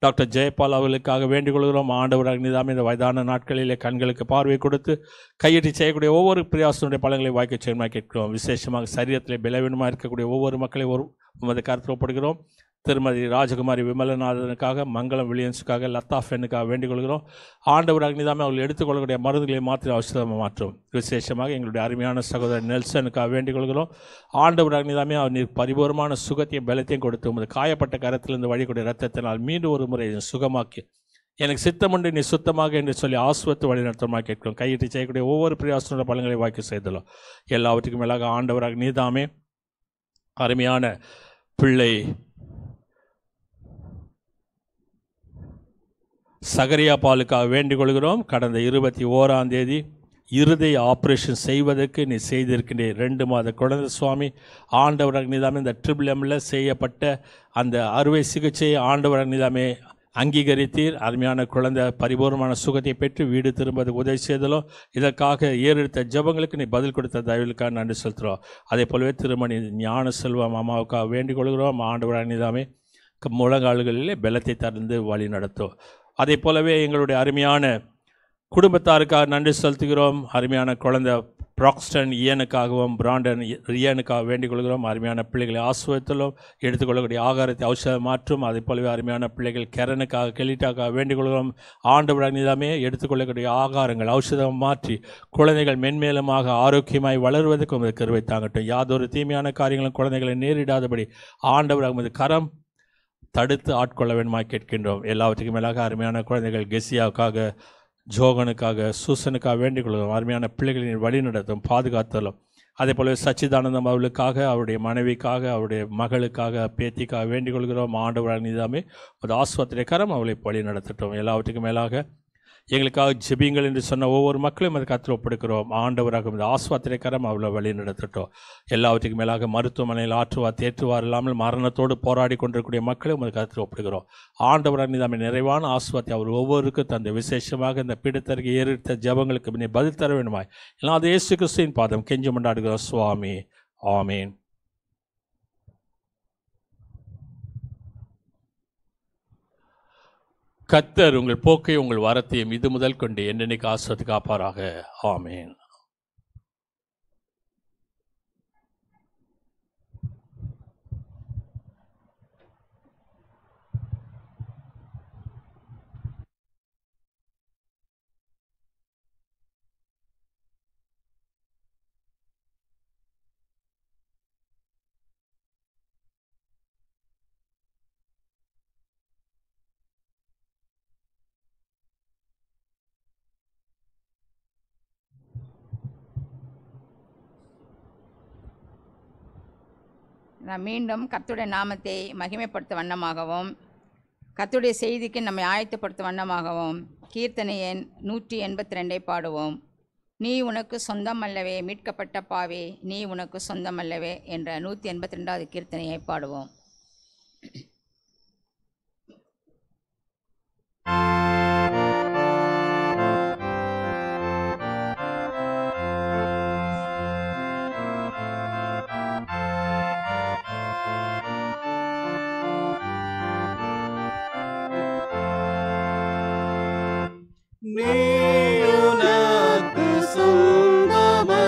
டாக்டர் ஜெயபால் அவர்களுக்காக வேண்டிக் கொள்கிறோம். ஆண்டவராக நீதாமே இந்த வயதான நாட்களிலே கண்களுக்கு பார்வை கொடுத்து கையெட்டி செய்யக்கூடிய ஒவ்வொரு பிரயாசனுடைய பலங்களை வாய்க்க செய்யமாக கேட்கிறோம். விசேஷமாக சரீரத்திலே பலவீனமாக இருக்கக்கூடிய ஒவ்வொரு மக்களையும் உமது கருத்தில் ஒப்படுகிறோம். திருமதி ராஜகுமாரி விமலநாதனுக்காக, மங்களம் வில்லியன்ஸுக்காக, லத்தா ஃபென்னுக்காக வேண்டிக் கொள்கிறோம். ஆண்டவராக நீதாமே அவர்கள் எடுத்துக்கொள்ளக்கூடிய மருந்துகளை மாற்றி அவசரமாக மாற்றும். விசேஷமாக எங்களுடைய அருமையான சகோதரர் நெல்சனுக்காக வேண்டிக் கொள்கிறோம். ஆண்டவராக நீதாமே அவர் நீர் பரிபூர்ணமான சுகத்தையும் பலத்தையும் கொடுத்து உமது காயப்பட்ட கரத்திலிருந்து வழிக்கூடிய ரத்தத்தினால் மீண்டும் ஒரு முறை சுகமாக்கி எனக்கு சித்தமுண்டு நீ சுத்தமாக என்று சொல்லி ஆசுவத்து வழிநடத்தமாக கேட்கிறோம். கையிட்டு செய்யக்கூடிய ஒவ்வொரு பிரயாசனோட பலங்களை வாக்கி செய்தலும். எல்லாவற்றுக்கும் மேலாக ஆண்டவராக நீதாமே அருமையான பிள்ளை சகரியா பாலுக்காக வேண்டிக் கொள்கிறோம். கடந்த 21ஆம் தேதி இருதய ஆப்ரேஷன் செய்வதற்கு நீ செய்திருக்கின்றேன். 2 மாத குழந்தை சுவாமி. ஆண்டவராக நீதாமே இந்த ட்ரிபிள்எம்மில் செய்யப்பட்ட அந்த அறுவை சிகிச்சையை ஆண்டவராக நீதாமே அங்கீகரித்தீர். அருமையான குழந்தை பரிபூர்ணமான சுகத்தை பெற்று வீடு திரும்பது உதவி செய்தலும். இதற்காக ஏறெடுத்த ஜபங்களுக்கு நீ பதில் கொடுத்த தயவுக்காக நன்றி செலுத்துகிறோம். அதே போலவே திருமணி ஞான செல்வம் அம்மாவுக்காக வேண்டிக் கொள்கிறோம். ஆண்டவராக நீதாமே முழங்கால்களிலே பலத்தை தந்து வழி நடத்தும். அதே போலவே எங்களுடைய அருமையான குடும்பத்தாருக்காக நன்றி செலுத்துகிறோம். அருமையான குழந்தை ப்ராக்ஸ்டன் இயனுக்காகவும் பிராண்டன் ரியனுக்காக வேண்டிக் கொள்கிறோம். அருமையான பிள்ளைகளை ஆசுவத்திலும் எடுத்துக்கொள்ளக்கூடிய ஆகாரத்தை ஔஷதம் மாற்றும். அதே போலவே அருமையான பிள்ளைகள் கெரனுக்காக கெலிட்டாக்காக வேண்டிக் கொள்கிறோம். ஆண்டவராக நீதாமே எடுத்துக்கொள்ளக்கூடிய ஆகாரங்கள் ஔஷதம் மாற்றி குழந்தைகள் மென்மேலுமாக ஆரோக்கியமாய் வளருவதற்கு உமது கிருபை தாங்கட்டும். யாதொரு தீமையான காரியங்களும் குழந்தைகளை நேரிடாதபடி ஆண்டவராக உமது கரம் தடுத்து ஆட்கொள்ள வேண்டுமாய் கேட்கின்றோம். எல்லாவற்றுக்கும் மேலாக அருமையான குழந்தைகள் கெசியாவுக்காக, ஜோகனுக்காக, சூசனுக்காக வேண்டிக் கொள்கிறோம். அருமையான பிள்ளைகளின் வழி நடத்தும் பாதுகாத்தலும். அதே போலவே சச்சிதானந்தம் அவளுக்காக, அவருடைய மனைவிக்காக, அவருடைய மகளுக்காக, பேத்திக்காக வேண்டிக் கொள்கிறோம். ஆண்டவராக நீதாமே ஒரு ஆஸ்வத்திரை கரம் அவளை வழி நடத்தட்டும். எல்லாவற்றுக்கும் மேலாக எங்களுக்காக ஜெபிங்கள் என்று சொன்ன ஒவ்வொரு மக்களையும் அது கருத்தில் ஒப்படுக்கிறோம். ஆண்டவராக இந்த ஆஸ்வாத்திரை கரம் அவளை வழி நடத்தட்டும். எல்லாவற்றுக்கும் மேலாக மருத்துவமனையில் ஆற்றுவார் தேற்றுவார் இல்லாமல் மரணத்தோடு போராடி கொண்டிருக்கூடிய மக்களையும் அது கருத்தில் ஒப்படுகிறோம். ஆண்டவராக நீதாமே நிறைவான ஆஸ்வாத்தை அவர் ஒவ்வொருக்கும் தந்த விசேஷமாக இந்த பீடத்திற்கு ஏறிட்ட ஜபங்களுக்கு நீ பதில் தர வேண்டுமாய் எல்லாம் அது இயேசு கிறிஸ்துவின் பாதம் கெஞ்சி மண்டாடுகிறோம் சுவாமி. ஆமீன். கர்த்தர் உங்கள் போக்கை உங்கள் வரத்தையும் இது முதல் கொண்டு என்னென்னைக்கு ஆஸ்வத்து காப்பாராக. ஆமேன். நான் மீண்டும் கர்த்தருடைய நாமத்தை மகிமைப்படுத்த வண்ணமாகவும் கர்த்தருடைய செய்திக்கு நம்மை ஆயத்தப்படுத்தும் வண்ணமாகவும் கீர்த்தனை எண் 182 பாடுவோம். நீ உனக்கு சொந்தம் அல்லவே, மீட்கப்பட்ட பாவே, நீ உனக்கு சொந்தம் அல்லவே என்ற 182வது கீர்த்தனையை பாடுவோம். நீ உனக்கு சொந்தமல்லவே,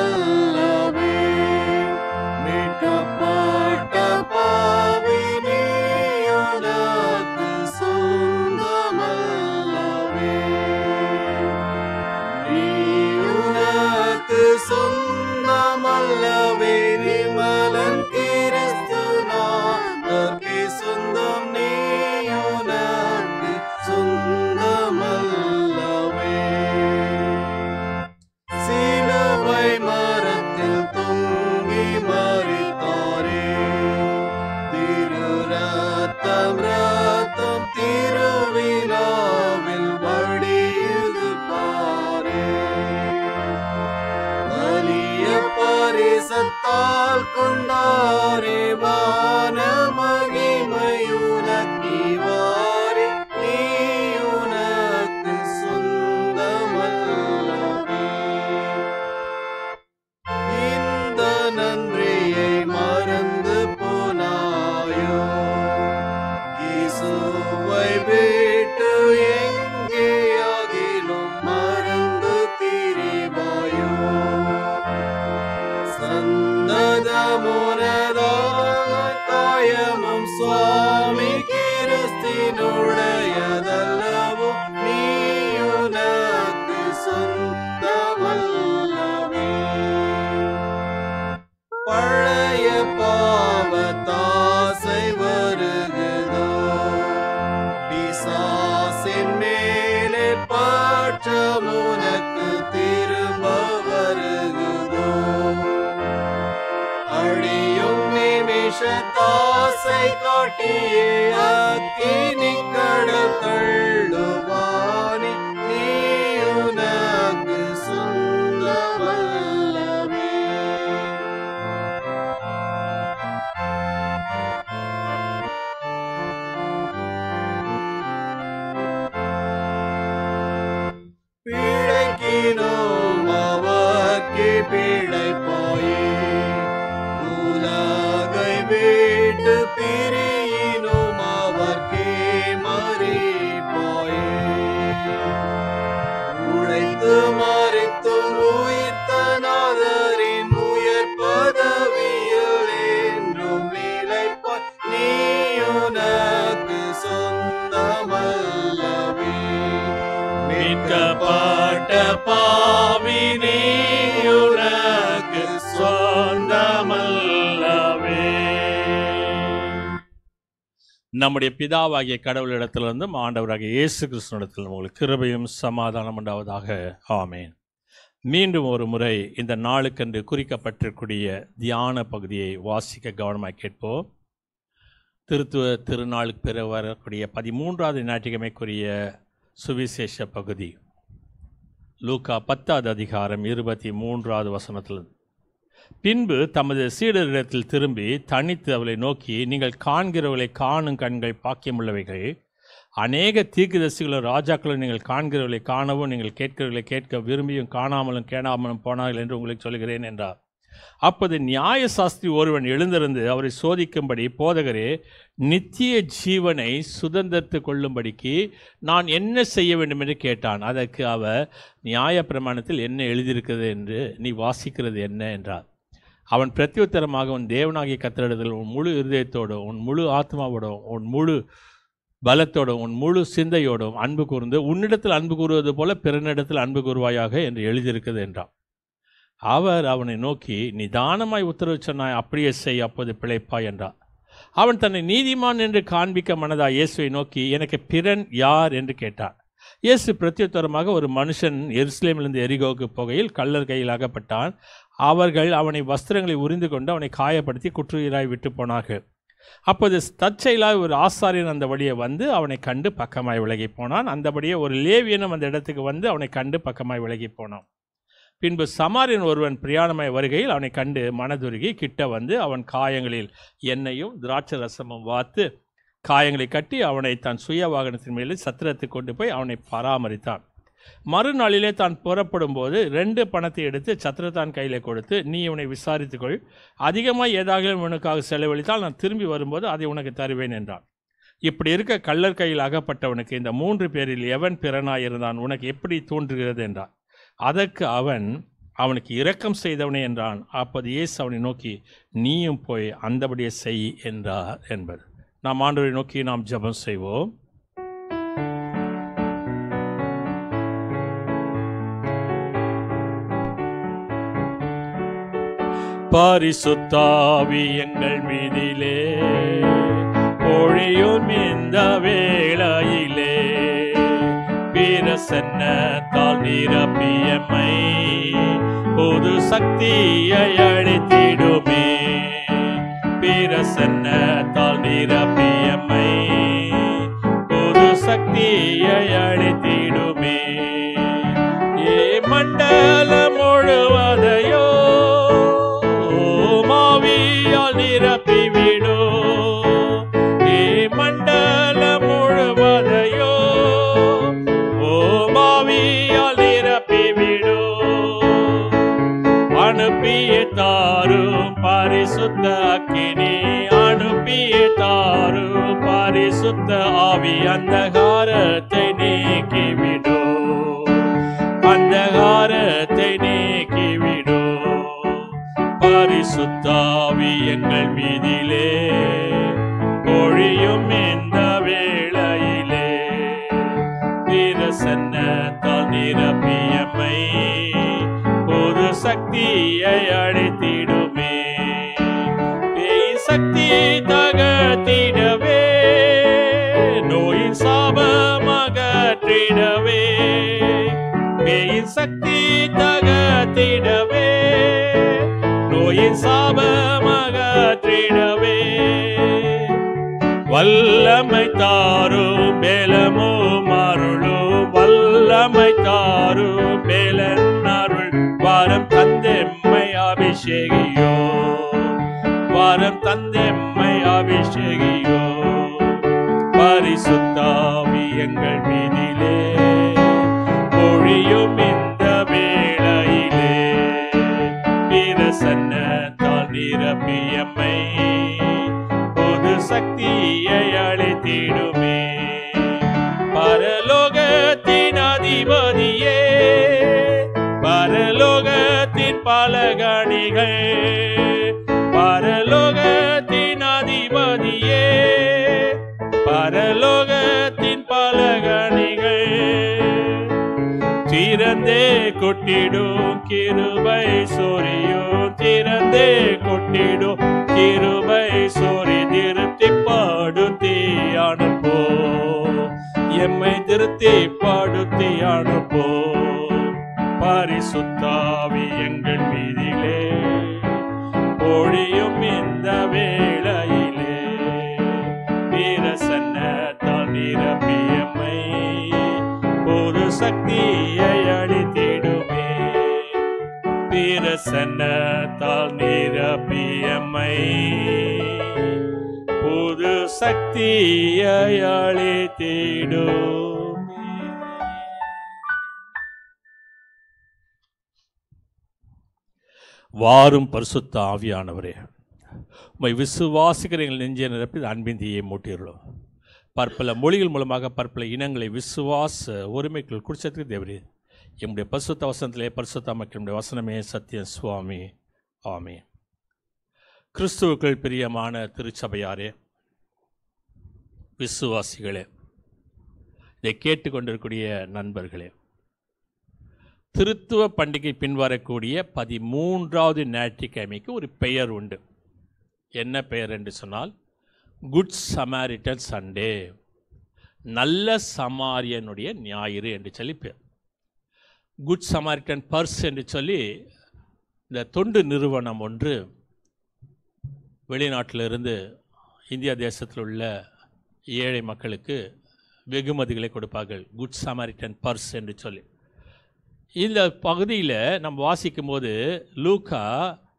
மீட்கப்பட்ட பாவி, நீ உனக்கு சொந்தமல்லவே. நீ உனக்கு சொந்தமல்லவே, நிமலன் கிறிஸ்துநாதர்க்கு சொந்தம், நீ உனக்கு சொந்தமல்லவே. சிலுவை மரத்தில் தொங்கி மரித்தாரே, திரு ரத்தம் ரத்தம் திருவிழாவில் வடியுது பாரே. வலிய பரிசத்தால் கொண்டாரே, வான மகிமையுனக்கிவாரே, நீ உனக்கு சொந்தமல்லவே. இந்த நன்றியை மறந்து போனாயோ, இயேசுவை விட்டு எங்கேயாகிலும் மறந்து திரிவாயோ. சந்ததமுனதான காயமும் சுவாமி கிறிஸ்தினுடையதல்லவோ, நீ உனக்கு சொந்தமல்லவே. பழைய பாவத்தாசை வருகுதோ, பிசாசின் மேலே பட்சம் உனக்கு திரும்ப வருகுதோ. அழியும் நிமிஷத்தாசை காட்டியே அக்கினி கடல் தள்ளுவானே, நீ உனக்கு சொந்தமல்லவே. பிழைக்கினோம் அவர்க்கே பிழைப்பாயே, உலகை விட்டு பிரியினோம் அவர்க்கே மரிப்பாயே. உழைத்து மரித்தும் உயிர்த்த நாதரின் உயர் பதவியில் என்றும் நிலைப்பாய், நீ உனக்கு சொந்தமல்லவே. மீட்கப்பட்ட பாவி, நீ உனக்கு சொந்தமல்லவே. நம்முடைய பிதாவாகிய கடவுளிடத்திலிருந்தும் ஆண்டவராகிய இயேசு கிறிஸ்துவிடத்திலும் உங்களுக்கு கிருபையும் சமாதானம் உண்டாவதாக. ஆமேன். மீண்டும் ஒரு முறை இந்த நாளுக்கென்று குறிக்கப்பட்டிருக்கூடிய தியான பகுதியை வாசிக்க கவனமாக கேட்போம். திருத்துவ திருநாளுக்கு பிறகு வரக்கூடிய 13வது ஞாயிற்றுக்கிழமைக்குரிய சுவிசேஷ பகுதி லூக்கா 10வது அதிகாரம் 23வது வசனத்தில். பின்பு தமது சீடரிடத்தில் திரும்பி தனித்து அவளை நோக்கி, நீங்கள் காண்கிறவர்களை காணும் கண்கள் பாக்கியமுள்ளவைகள். அநேக தீர்க்கதரிசிகளும் ராஜாக்களும் நீங்கள் காண்கிறவர்களை காணவும், நீங்கள் கேட்கிறவர்களை கேட்க விரும்பியும் காணாமலும் கேளாமலும் போனார்கள் என்று உங்களுக்கு சொல்கிறேன் என்றார். அப்போது நியாய சாஸ்திரி ஒருவன் எழுந்திருந்து அவரை சோதிக்கும்படி, போதகரே, நித்திய ஜீவனை சுதந்திரத்து கொள்ளும்படிக்கு நான் என்ன செய்ய வேண்டும் என்று கேட்டான். அதற்கு அவர், நியாய பிரமாணத்தில் என்ன எழுதியிருக்கிறது என்று நீ வாசிக்கிறது என்ன என்றார். அவன் பிரத்யுத்தரமாக, உன் தேவனாகிய கர்த்தரிடத்தில் உன் முழு இருதயத்தோடும், உன் முழு ஆத்மாவோடும், உன் முழு பலத்தோடும், உன் முழு சிந்தையோடும் அன்பு கூர்ந்து, உன்னிடத்தில் அன்பு கூறுவது போல பிறனிடத்தில் அன்பு கூறுவாயாக என்று எழுதியிருக்கிறது என்றான். அவர் அவனை நோக்கி, நிதானமாய் உத்தரவு சொன்னாய், அப்படியே செய், அப்போது பிழைப்பாய் என்றார். அவன் தன்னை நீதிமான் என்று காண்பிக்க மனதாய் இயேசுவை நோக்கி, எனக்கு பிறன் யார் என்று கேட்டான். இயேசு பிரத்யுத்தரமாக, ஒரு மனுஷன் எருசலேமிலிருந்து எரிகோவுக்கு போகையில் கள்ளர் கையில் அகப்பட்டான். அவர்கள் அவனை வஸ்திரங்களை உரிந்து கொண்டு அவனை காயப்படுத்தி குற்றுயிராய் விட்டு போனார்கள். அப்போது தற்செயலாக ஒரு ஆசாரியன் அந்த வழியை வந்து அவனை கண்டு பக்கமாய் விலகி போனான். அந்தபடியே ஒரு லேவியனும் அந்த இடத்துக்கு வந்து அவனை கண்டு பக்கமாய் விலகி போனான். பின்பு சமாரியன் ஒருவன் பிரயாணமாய் வருகையில் அவனை கண்டு மனதுருகி கிட்ட வந்து அவன் காயங்களில் எண்ணெயும் திராட்சை ரசமும் வார்த்து காயங்களை கட்டி அவனை தன் சுய வாகனத்தின் மேலே சத்திரத்துக்கு கொண்டு போய் அவனை பராமரித்தான். மறுநாளிலே தான் புறப்படும் போது 2 பணத்தை எடுத்து சத்திரத்தான் கையில் கொடுத்து, நீ இவனை விசாரித்துக்கொள், அதிகமாக ஏதாவது இவனுக்காக செலவழித்தால் நான் திரும்பி வரும்போது அதை உனக்கு தருவேன் என்றான். இப்படி இருக்க கள்ளர் கையில் அகப்பட்டவனுக்கு இந்த 3 பேரில் எவன் பிறனாய் இருந்தான், உனக்கு எப்படி தோன்றுகிறது என்றான். அதற்கு அவன், அவனுக்கு இரக்கம் செய்தவனே என்றான். அப்போது இயேசு அவனை நோக்கி, நீயும் போய் அந்தபடியே செய் என்றார் என்பது. நாம் ஆண்டவரை நோக்கி நாம் ஜெபம் செய்வோம். பரிசுத்தாவி எங்கள் மீதிலே பொழியும் இந்த வேளையிலே பிரசன்னத்தால் நிரப்பியம்மை புது சக்தியை அளித்திடுமே. பிரசன்னத்தால் நிரப்பியம்மை புது சக்தியை அளித்திடுமே. ஏ மண்டலம் முழுவதையோ மாவியால் நிரப்பிவிடோ. ஏ மண்டலம் முழுவதையோ மாவியால் நிரப்பிவிடோ. அனுப்பிய தாரும் பரிசுத்த அக்கினி, அனுப்பிய தாரும் பரிசுத்த ஆவி, அந்தகாரத்தை நீக்கிவிடோ, அந்தகாரத்தை நீக்கிவிடோ. பரிசுத்தாவி எங்கள் மீதிலே பொழியும் இந்த வேளையிலே பிரசன்னத்தால் நிரப்பியம்மை புது சக்தியை அளித்திடுமே. பேய் சக்தி தகர்த்திடவே, நோயின் சாபமகற்றிடவே. பேயின் சக்தி தகர்த்திடவே, நோயின் சாபமகற்றிடவே. வல்லமை தாரும் பெலமும் அருளும், வல்லமை தாரும் பெலன் அருள். வாரம் தந்தெம்மை அபிஷேகியோ, வாரம் தந்தெம்மை அபிஷேகியோ. பரிசுத்தாவி எங்கள் மீதிலே பொழியும் இந்த வேளையிலே பிரசன்னத்தால் நிரப்பியம்மை புது சக்தியை அளித்திடுமே. பரலோகத்தின் அதிபதியே, பரலோகத்தின் பலகணிகள், பரலோகத்தின் அதிபதியே, பரலோகத்தின் பலகணிகள். திறந்தே கொட்டிடும் கிருபை சொரியும், திறந்தே கொட்டிடும் கிருபை சொரி. திருப்தி படுத்தி அனுப்போ, எம்மை திருப்தி படுத்தி அனுப்போ. பரிசுத்தாவி எங்கள் மீதிலே பொழியும் இந்த வேளையிலே பிரசன்னத்தால் நிரப்பியம்மை புது சக்தியை அளித்திடுமே. பிரசன்னத்தால் நிரப்பியம்மை புது சக்தியை அளித்திடுமே. வாரும் பரிசுத்த ஆவியானவரே, உம்மை விசுவாசிக்கிற எங்கள் நெஞ்சை நிரப்பி அன்பின் தீயை மூட்டியுள்ளோம். பற்பல மொழிகள் மூலமாக பற்பல இனங்களை விசுவாச ஒருமைக்குள் குறிச்சத்துக்கு தேவரே, எம்முடைய பரிசுத்த வசனத்திலே பரிசுத்தமாக்கிய நம்முடைய வசனமே சத்தியம் சுவாமி. ஆமே. கிறிஸ்துவுக்குள் பிரியமான திருச்சபையாரே, விசுவாசிகளே, இதை கேட்டுக்கொண்டிருக்கூடிய நண்பர்களே, திருத்துவ பண்டிகை பின்வரக்கூடிய 13வது ஞாயிற்றுக்கிழமைக்கு ஒரு பெயர் உண்டு. என்ன பெயர் என்று சொன்னால் குட் சமாரிட்டன் சண்டே, நல்ல சமாரியனுடைய ஞாயிறு என்று சொல்லி பேர். குட் சமாரிட்டன் பர்ஸ் என்று சொல்லி இந்த தொண்டு நிறுவனம் ஒன்று வெளிநாட்டிலிருந்து இந்தியா தேசத்தில் உள்ள ஏழை மக்களுக்கு வெகுமதிகளை கொடுப்பார்கள், குட் சமாரிட்டன் பர்ஸ் என்று சொல்லி. இந்த பகுதியில் நம்ம வாசிக்கும்போது லூக்கா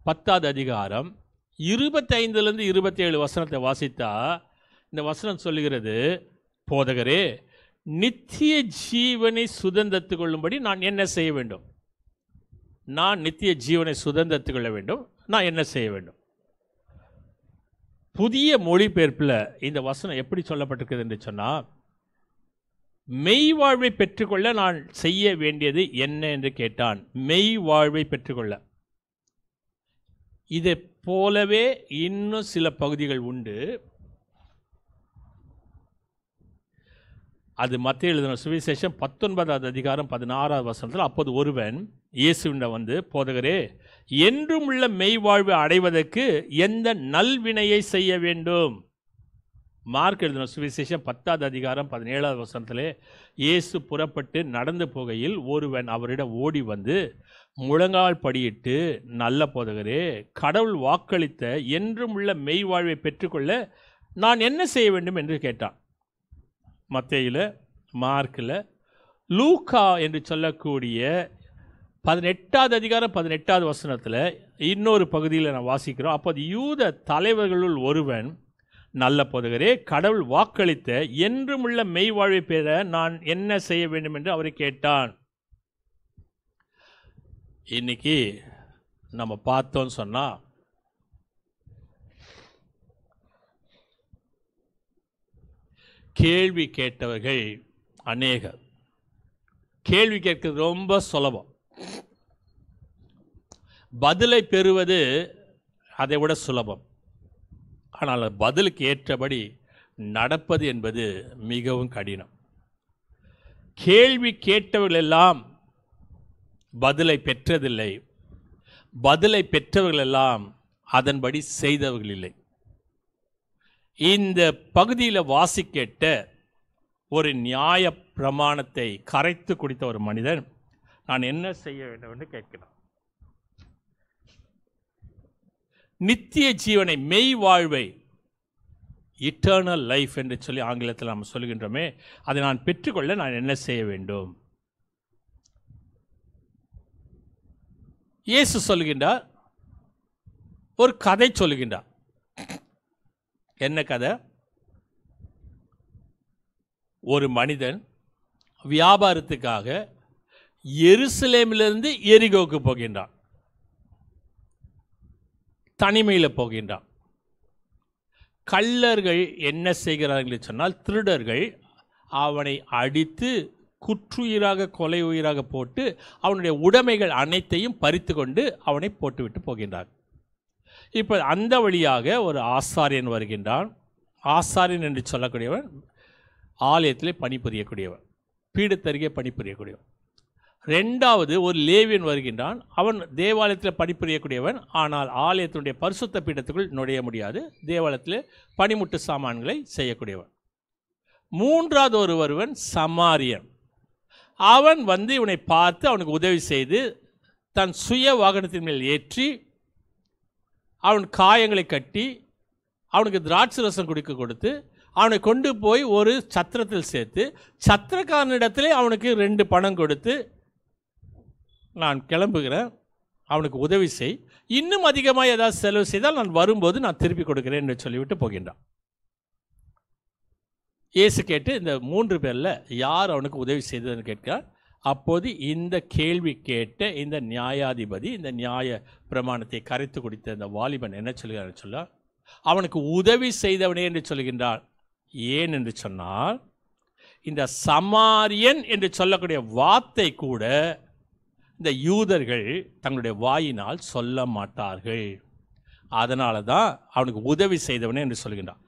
10வது அதிகாரம் 25லேருந்து 27 வசனத்தை வாசித்தா இந்த வசனம் சொல்லுகிறது, போதகரே, நித்திய ஜீவனை சுதந்திரத்துக் கொள்ளும்படி நான் என்ன செய்ய வேண்டும்? நான் நித்திய ஜீவனை சுதந்திரத்துக் கொள்ள வேண்டும், நான் என்ன செய்ய வேண்டும்? புதிய மொழிபெயர்ப்பில் இந்த வசனம் எப்படி சொல்லப்பட்டிருக்கிறது என்று சொன்னால், மெய் வாழ்வை பெற்றுக்கொள்ள நான் செய்ய வேண்டியது என்ன என்று கேட்டான். மெய் வாழ்வை பெற்றுக்கொள்ள. இதை போலவே இன்னும் சில பகுதிகள் உண்டு. அது மத்தேயு எழுதின சுவிசேஷம் 19வது அதிகாரம் 16வது வசனத்தில், அப்போது ஒருவன் இயேசுவிடம் வந்து, போதகரே, என்றும் உள்ள மெய் வாழ்வை அடைவதற்கு எந்த நல்வினையை செய்ய வேண்டும்? மார்க் எழுதின சுவிசேஷம் 10வது அதிகாரம் 17வது வசனத்திலே, இயேசு புறப்பட்டு நடந்து போகையில் ஒருவன் அவரிடம் ஓடி வந்து முழங்கால் படியிட்டு, நல்ல போதகரே, கடவுள் வாக்களித்த என்றும் உள்ள மெய் வாழ்வை பெற்றுக்கொள்ள நான் என்ன செய்ய வேண்டும் என்று கேட்டான். மத்தேயுல, மார்க்கில், லூக்கா என்று சொல்லக்கூடிய 18வது அதிகாரம் 18வது வசனத்தில் இன்னொரு பகுதியில் நான் வாசிக்கிறோம். அப்போது யூத தலைவர்களுள் ஒருவன், நல்ல போதகரே, கடவுள் வாக்களித்த என்றும் உள்ள மெய் வாழ்வை பெற நான் என்ன செய்ய வேண்டும் என்று அவரை கேட்டான். இன்னைக்கு நம்ம பார்த்தோன்னு சொன்னால், கேள்வி கேட்டவர்கள் அநேகர். கேள்வி கேட்கிறது ரொம்ப சுலபம், பதிலை பெறுவது அதை விட சுலபம். ஆனால் பதிலுக்கு ஏற்றபடி நடப்பது என்பது மிகவும் கடினம். கேள்வி கேட்டவர்கள் எல்லாம் பதிலை பெற்றதில்லை, பதிலை பெற்றவர்கள் எல்லாம் அதன்படி செய்தவர்கள் இல்லை. இந்த பகுதியில் வாசிக்கேட்ட ஒரு நியாய பிரமாணத்தை கரைத்து குடித்த ஒரு மனிதன், நான் என்ன செய்ய வேண்டும் என்று கேட்கிறான். நித்திய ஜீவனை, மெய் வாழ்வை, இட்டர்னல் லைஃப் என்று சொல்லி ஆங்கிலத்தில் நாம் சொல்கின்றோமே, அதை நான் பெற்றுக்கொள்ள நான் என்ன செய்ய வேண்டும்? இயேசு சொல்கின்றார், ஒரு கதை சொல்கின்றார். என்ன கதை? ஒரு மனிதன் வியாபாரத்துக்காக எருசலேமிலிருந்து எரிகோவுக்கு போகின்றான். தனிமையில் போகின்றான். கள்ளர்கள் என்ன செய்கிறார்கள் சொன்னால், திருடர்கள் அவனை அடித்து குற்றுயிராக, கொலை உயிராக போட்டு அவனுடைய உடைமைகள் அனைத்தையும் பறித்து கொண்டு அவனை போட்டுவிட்டு போகின்றார். இப்போ அந்த வழியாக ஒரு ஆசாரியன் வருகின்றான். ஆசாரியன் என்று சொல்லக்கூடியவன் ஆலயத்திலே பணிபுரியக்கூடியவன், பீடத்தருகே பணிபுரியக்கூடியவன். ரெண்டாவது ஒரு லேவியன் வருகின்றான். அவன் தேவாலயத்தில் பணிபுரியக்கூடியவன், ஆனால் ஆலயத்தினுடைய பரிசுத்த பீடத்துக்குள் நுழைய முடியாது, தேவாலயத்தில் பணிமுட்டு சாமான்களை செய்யக்கூடியவன். மூன்றாவது ஒருவன் சமாரியன். அவன் வந்து இவனை பார்த்து அவனுக்கு உதவி செய்து தன் சுய வாகனத்தின் மேல் ஏற்றி அவன் காயங்களை கட்டி அவனுக்கு திராட்சை ரசம் குடிக்க கொடுத்து அவனை கொண்டு போய் ஒரு சத்திரத்தில் சேர்த்து சத்திரக்காரனிடத்திலே அவனுக்கு 2 பணம் கொடுத்து, நான் கிளம்புகிறேன், அவனுக்கு உதவி செய், இன்னும் அதிகமாக ஏதாவது செலவு செய்தால் நான் வரும்போது நான் திருப்பி கொடுக்கிறேன் என்று சொல்லிவிட்டு போகின்றான். இயேசு கேட்டு இந்த 3 பேரில் யார் அவனுக்கு உதவி செய்ததுன்னு கேட்கிறார். அப்போது இந்த கேள்வி கேட்ட இந்த நியாயாதிபதி, இந்த நியாய பிரமாணத்தை கரைத்து குடித்த இந்த வாலிபன் என்ன சொல்கிறார் சொல்ல, அவனுக்கு உதவி செய்தவனே என்று சொல்கின்றார். ஏன் என்று சொன்னால், இந்த சமாரியன் என்று சொல்லக்கூடிய வார்த்தை கூட இந்த யூதர்கள் தங்களுடைய வாயினால் சொல்ல மாட்டார்கள். அதனால தான் அவனுக்கு உதவி செய்தவனே என்று சொல்கின்றான்.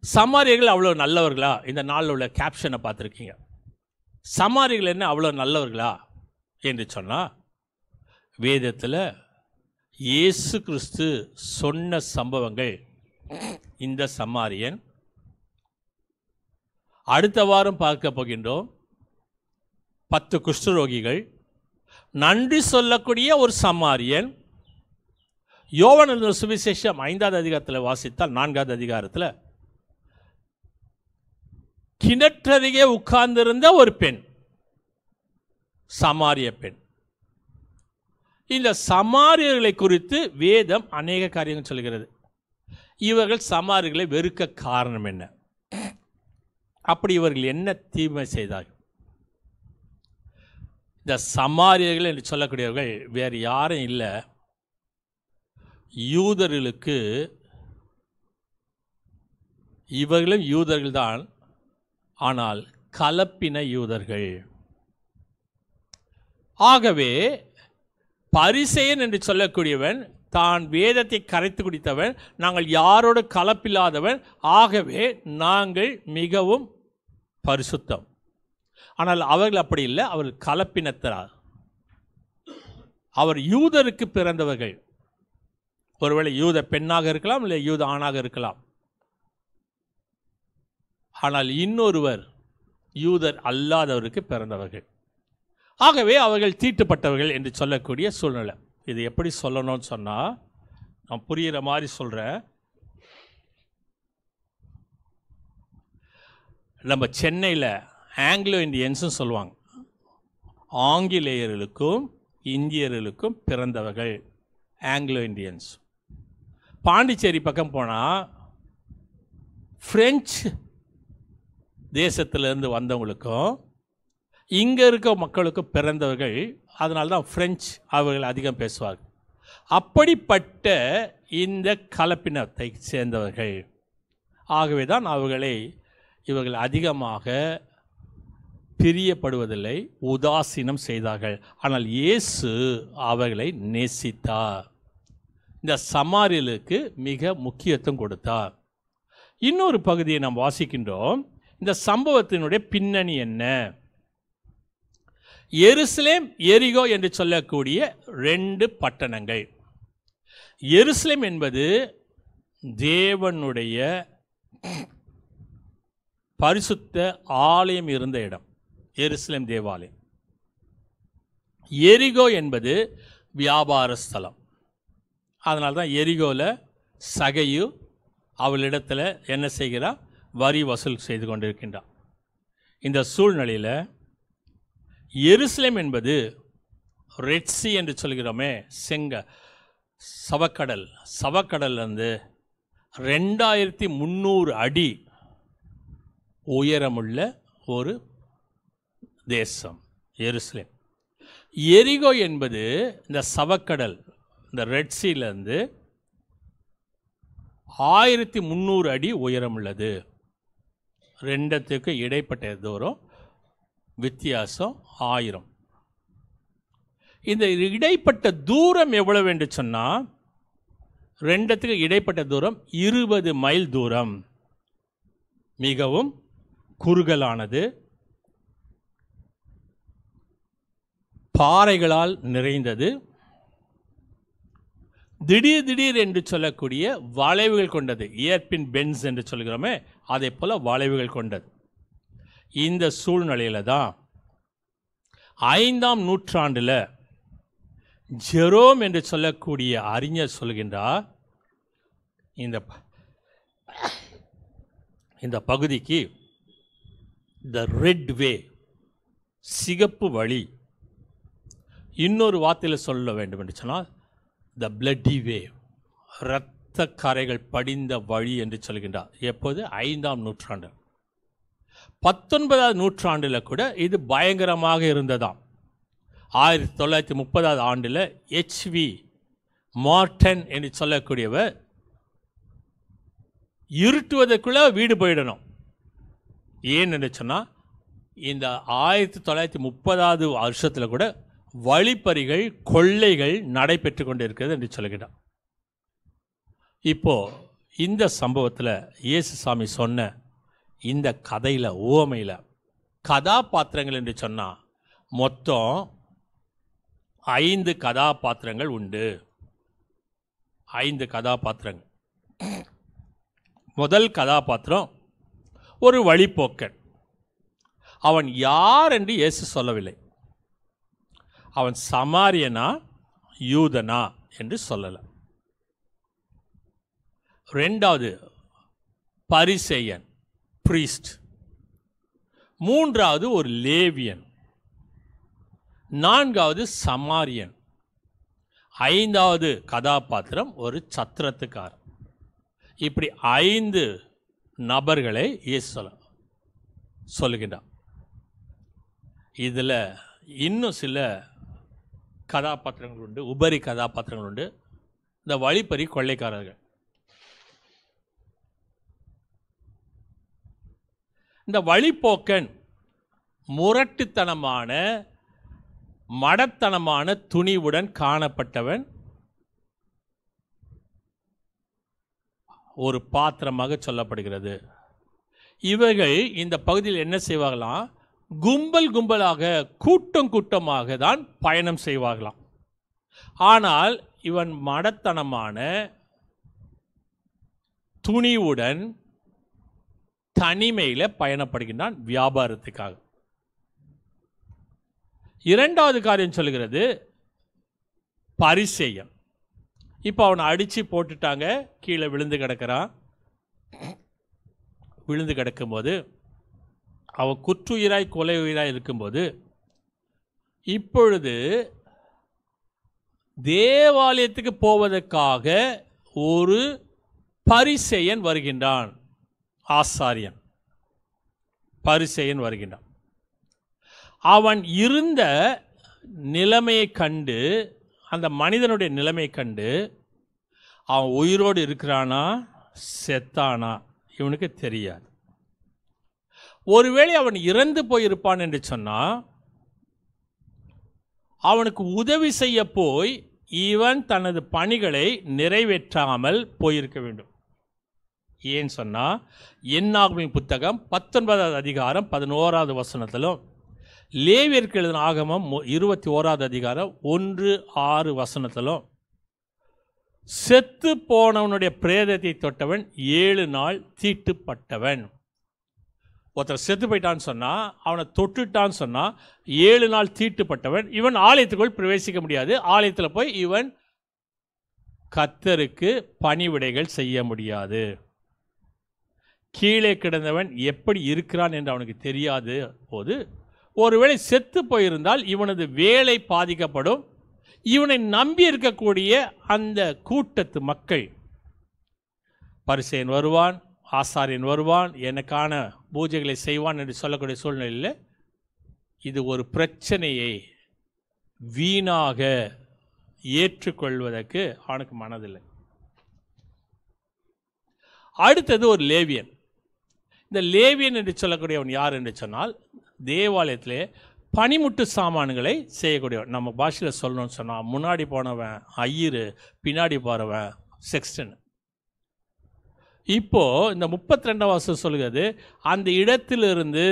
சமாரியர்கள் அவ்வளோ நல்லவர்களா? இந்த நாளில் உள்ள கேப்ஷனை பார்த்துருக்கீங்க. சமாரியர்கள் என்ன அவ்வளோ நல்லவர்களா என்று சொன்னால், வேதத்தில் இயேசு கிறிஸ்து சொன்ன சம்பவங்கள். இந்த சமாரியன், அடுத்த வாரம் பார்க்க போகின்றோம் 10 குஷ்டரோகிகள், நன்றி சொல்லக்கூடிய ஒரு சமாரியன், யோவான் எழுதின சுவிசேஷம் 5வது அதிகாரத்தில் வாசித்தால் 4வது அதிகாரத்தில் கிணற்றருகே உட்கார்ந்திருந்த ஒரு பெண், சமாரிய பெண். இந்த சமாரியர்களை குறித்து வேதம் அநேக காரியங்கள் சொல்கிறது. இவர்கள் சமாரியர்களை வெறுக்க காரணம் என்ன? அப்படி இவர்கள் என்ன தீமை செய்தார்கள்? இந்த சமாரியர்கள் என்று சொல்லக்கூடியவர்கள் வேறு யாரும் இல்லை, யூதர்களுக்கு, இவர்களும் யூதர்கள்தான், ஆனால் கலப்பின யூதர்கள். ஆகவே பரிசேயன் என்று சொல்லக்கூடியவன் தான் வேதத்தை கரைத்து குடித்தவன், நாங்கள் யாரோடு கலப்பில்லாதவன், ஆகவே நாங்கள் மிகவும் பரிசுத்தம். ஆனால் அவர்கள் அப்படி இல்லை, அவர்கள் கலப்பினத்தரார். அவர் யூதருக்கு பிறந்தவர்கள். ஒருவேளை யூத பெண்ணாக இருக்கலாம், இல்லை யூத ஆணாக இருக்கலாம். ஆனால் இன்னொருவர் யூதர் அல்லாதவருக்கு பிறந்தவர்கள். ஆகவே அவர்கள் தீட்டுப்பட்டவர்கள் என்று சொல்லக்கூடிய சூழ்நிலை. இது எப்படி சொல்லணும்னு சொன்னால், நான் புரிகிற மாதிரி சொல்கிறேன். நம்ம சென்னையில் ஆங்கிலோ இந்தியன்ஸும் சொல்லுவாங்க. ஆங்கிலேயர்களுக்கும் இந்தியர்களுக்கும் பிறந்தவர்கள் ஆங்கிலோ இந்தியன்ஸ். பாண்டிச்சேரி பக்கம் போனால் ஃப்ரெஞ்சு தேசத்திலிருந்து வந்தவங்களுக்கும் இங்கே இருக்க மக்களுக்கும் பிறந்தவர்கள். அதனால தான் ஃப்ரெஞ்சு அவர்கள் அதிகம் பேசுவார்கள். அப்படிப்பட்ட இந்த கலப்பினத்தை சேர்ந்தவர்கள். ஆகவே தான் இவர்கள் அதிகமாக பிரியப்படுவதில்லை, உதாசீனம் செய்தார்கள். ஆனால் இயேசு அவர்களை நேசித்தார். இந்த சமாரியலுக்கு மிக முக்கியத்துவம் கொடுத்தார். இன்னொரு பகுதியை நாம் வாசிக்கின்றோம். இந்த சம்பவத்தினுடைய பின்னணி என்ன? எருசலேம், எரிகோ என்று சொல்லக்கூடிய 2 பட்டணங்கள். எருசலேம் என்பது தேவனுடைய பரிசுத்த ஆலயம் இருந்த இடம், எருசலேம் தேவாலயம். எரிகோ என்பது வியாபார ஸ்தலம். அதனால தான் எரிகோவில் சகையு அவளிடத்தில் என்ன செய்கிறார்? வரி வசூல் செய்து கொண்டிருக்கின்றார். இந்த சூழ்நிலையில் எருசலேம் என்பது ரெட்சி என்று சொல்கிறோமே, சவக்கடல்லேருந்து 2300 அடி உயரமுள்ள ஒரு தேசம் எருசலேம். எரிகோ என்பது இந்த சவக்கடல், இந்த ரெட்சியிலேருந்து 1300 அடி உயரம் உள்ளது. 2த்துக்கு இடைப்பட்ட தூரம் வித்தியாசம் 1000. இந்த இடைப்பட்ட தூரம் எவ்வளவு என்று சொன்னால், 2த்துக்கு இடைப்பட்ட தூரம் 20 மைல் தூரம். மிகவும் குறுகலானது, பாறைகளால் நிறைந்தது, திடீர் என்று சொல்லக்கூடிய வளைவுகள் கொண்டது. ஏர்பின் பென்ஸ் என்று சொல்கிறோமே, அதே போல் வளைவுகள் கொண்டது. இந்த சூழ்நிலையில் தான் 5ஆம் நூற்றாண்டில் ஜெரோம் என்று சொல்லக்கூடிய அறிஞர் சொல்கின்றார், இந்த பகுதிக்கு த ரெட் வே, சிகப்பு வழி, இன்னொரு வார்த்தையில் சொல்ல வேண்டும் என்று சொன்னால் த பிளட்டி வே, இரத்த கரைகள் படிந்த வழி என்று சொல்கின்றார். எப்போது? 5ஆம் நூற்றாண்டு. 19ஆம் நூற்றாண்டில் கூட இது பயங்கரமாக இருந்ததாம். 1930ஆம் ஆண்டில் HV மார்டன் என்று சொல்லக்கூடியவர் இருட்டுவதற்குள்ளே வீடு போயிடணும். ஏன் என்று சொன்னால், இந்த 1930ஆவது வருஷத்தில் கூட வழிப்பறிகள், கொள்ளைகள் நடைபெற்று கொண்டு இருக்கிறது என்று சொல்கிறார். இப்போ இந்த சம்பவத்தில் இயேசுசாமி சொன்ன இந்த கதையில், உவமையில் கதாபாத்திரங்கள் என்று சொன்னால் மொத்தம் 5 கதாபாத்திரங்கள் உண்டு. 5 கதாபாத்திரங்கள். முதல் கதாபாத்திரம் ஒரு வழிப்போக்கன். அவன் யார் என்று இயேசு சொல்லவில்லை. அவன் சமாரியனா யூதனா என்று சொல்லலை. ரெண்டாவது பரிசேயன், priest. மூன்றாவது ஒரு லேவியன். நான்காவது சமாரியன். ஐந்தாவது கதாபாத்திரம் ஒரு சத்திரத்துக்காரர். இப்படி 5 நபர்களை இயேசு சொல்லுகின்றார். இதில் இன்னும் சில கதாபாத்திரங்கள் உண்டு, உபரி கதாபாத்திரங்கள் உண்டு. இந்த வழிப்பறி கொள்ளைக்காரர்கள். இந்த வழிப்போக்கன் முரட்டுத்தனமான மடத்தனமான துணிவுடன் காணப்பட்டவன் ஒரு பாத்திரமாக சொல்லப்படுகிறது. இவர்கள் இந்த பகுதியில் என்ன செய்வார்களாம்? கும்பல் கும்பலாக, கூட்டம் கூட்டமாக தான் பயணம் செய்வார்களாம். ஆனால் இவன் மடத்தனமான துணிவுடன் தனிமையில் பயணப்படுகின்றான் வியாபாரத்துக்காக. இரண்டாவது காரியம் சொல்லுகிறது பரிசேயன். இப்போ அவனை அடித்து போட்டுட்டாங்க, கீழே விழுந்து கிடக்கிறான். விழுந்து கிடக்கும்போது அவன் குற்றுயிராய் கொலை உயிராய் இருக்கும்போது இப்பொழுது தேவாலயத்துக்கு போவதற்காக ஒரு பரிசேயன் வருகின்றான். ஆசாரியன் பரிசேயன் வருகின்றான். அவன் இருந்த நிலைமையை கண்டு, அந்த மனிதனுடைய நிலைமையை கண்டு, அவன் உயிரோடு இருக்கிறானா செத்தானா இவனுக்கு தெரியாது. ஒருவேளை அவன் இறந்து போயிருப்பான் என்று சொன்னால் அவனுக்கு உதவி செய்ய போய் இவன் தனது பணிகளை நிறைவேற்றாமல் போயிருக்க வேண்டும். ஏன் சொன்னால் என்னாகமம் புத்தகம் 19வது அதிகாரம் 11வது வசனத்திலும், லேவியருக்கு எழுதின ஆகமம் 21வது அதிகாரம் 1-6 வசனத்திலும், செத்து போனவனுடைய பிரேதத்தை தொட்டவன் 7 நாள் தீட்டுப்பட்டவன். ஒருத்தர் செத்து போயிட்டான்னு சொன்னால், அவனை தொட்டுட்டான்னு சொன்னால் 7 நாள் தீட்டுப்பட்டவன். இவன் ஆலயத்துக்குள் பிரவேசிக்க முடியாது. ஆலயத்தில் போய் இவன் கர்த்தருக்கு பணிவிடைகள் செய்ய முடியாது. கீழே கிடந்தவன் எப்படி இருக்கிறான் என்று அவனுக்கு தெரியாது போது, ஒருவேளை செத்து போயிருந்தால் இவனது வேலை பாதிக்கப்படும். இவனை நம்பி இருக்கக்கூடிய அந்த கூட்டத்து மக்கள், பரிசேயன் வருவான், ஆசாரியன் வருவான், எனக்கான பூஜைகளை செய்வான் என்று சொல்லக்கூடிய சூழ்நிலையில் இது ஒரு பிரச்சனையை வீணாக ஏற்றுக்கொள்வதற்கு அவனுக்கு மனதில்லை. அடுத்தது ஒரு லேவியன். இந்த லேவியன் என்று சொல்லக்கூடியவன் யார் என்று சொன்னால், தேவாலயத்திலே பனிமுட்டு சாமான்களை செய்யக்கூடியவன். நம்ம பாஷையில் சொல்லணும்னு சொன்னால், முன்னாடி போனவன் ஐயரு, பின்னாடி போகிறவன் செக்ஸ்டன். இப்போ இந்த 32 வசனம் சொல்கிறது, அந்த இடத்திலிருந்து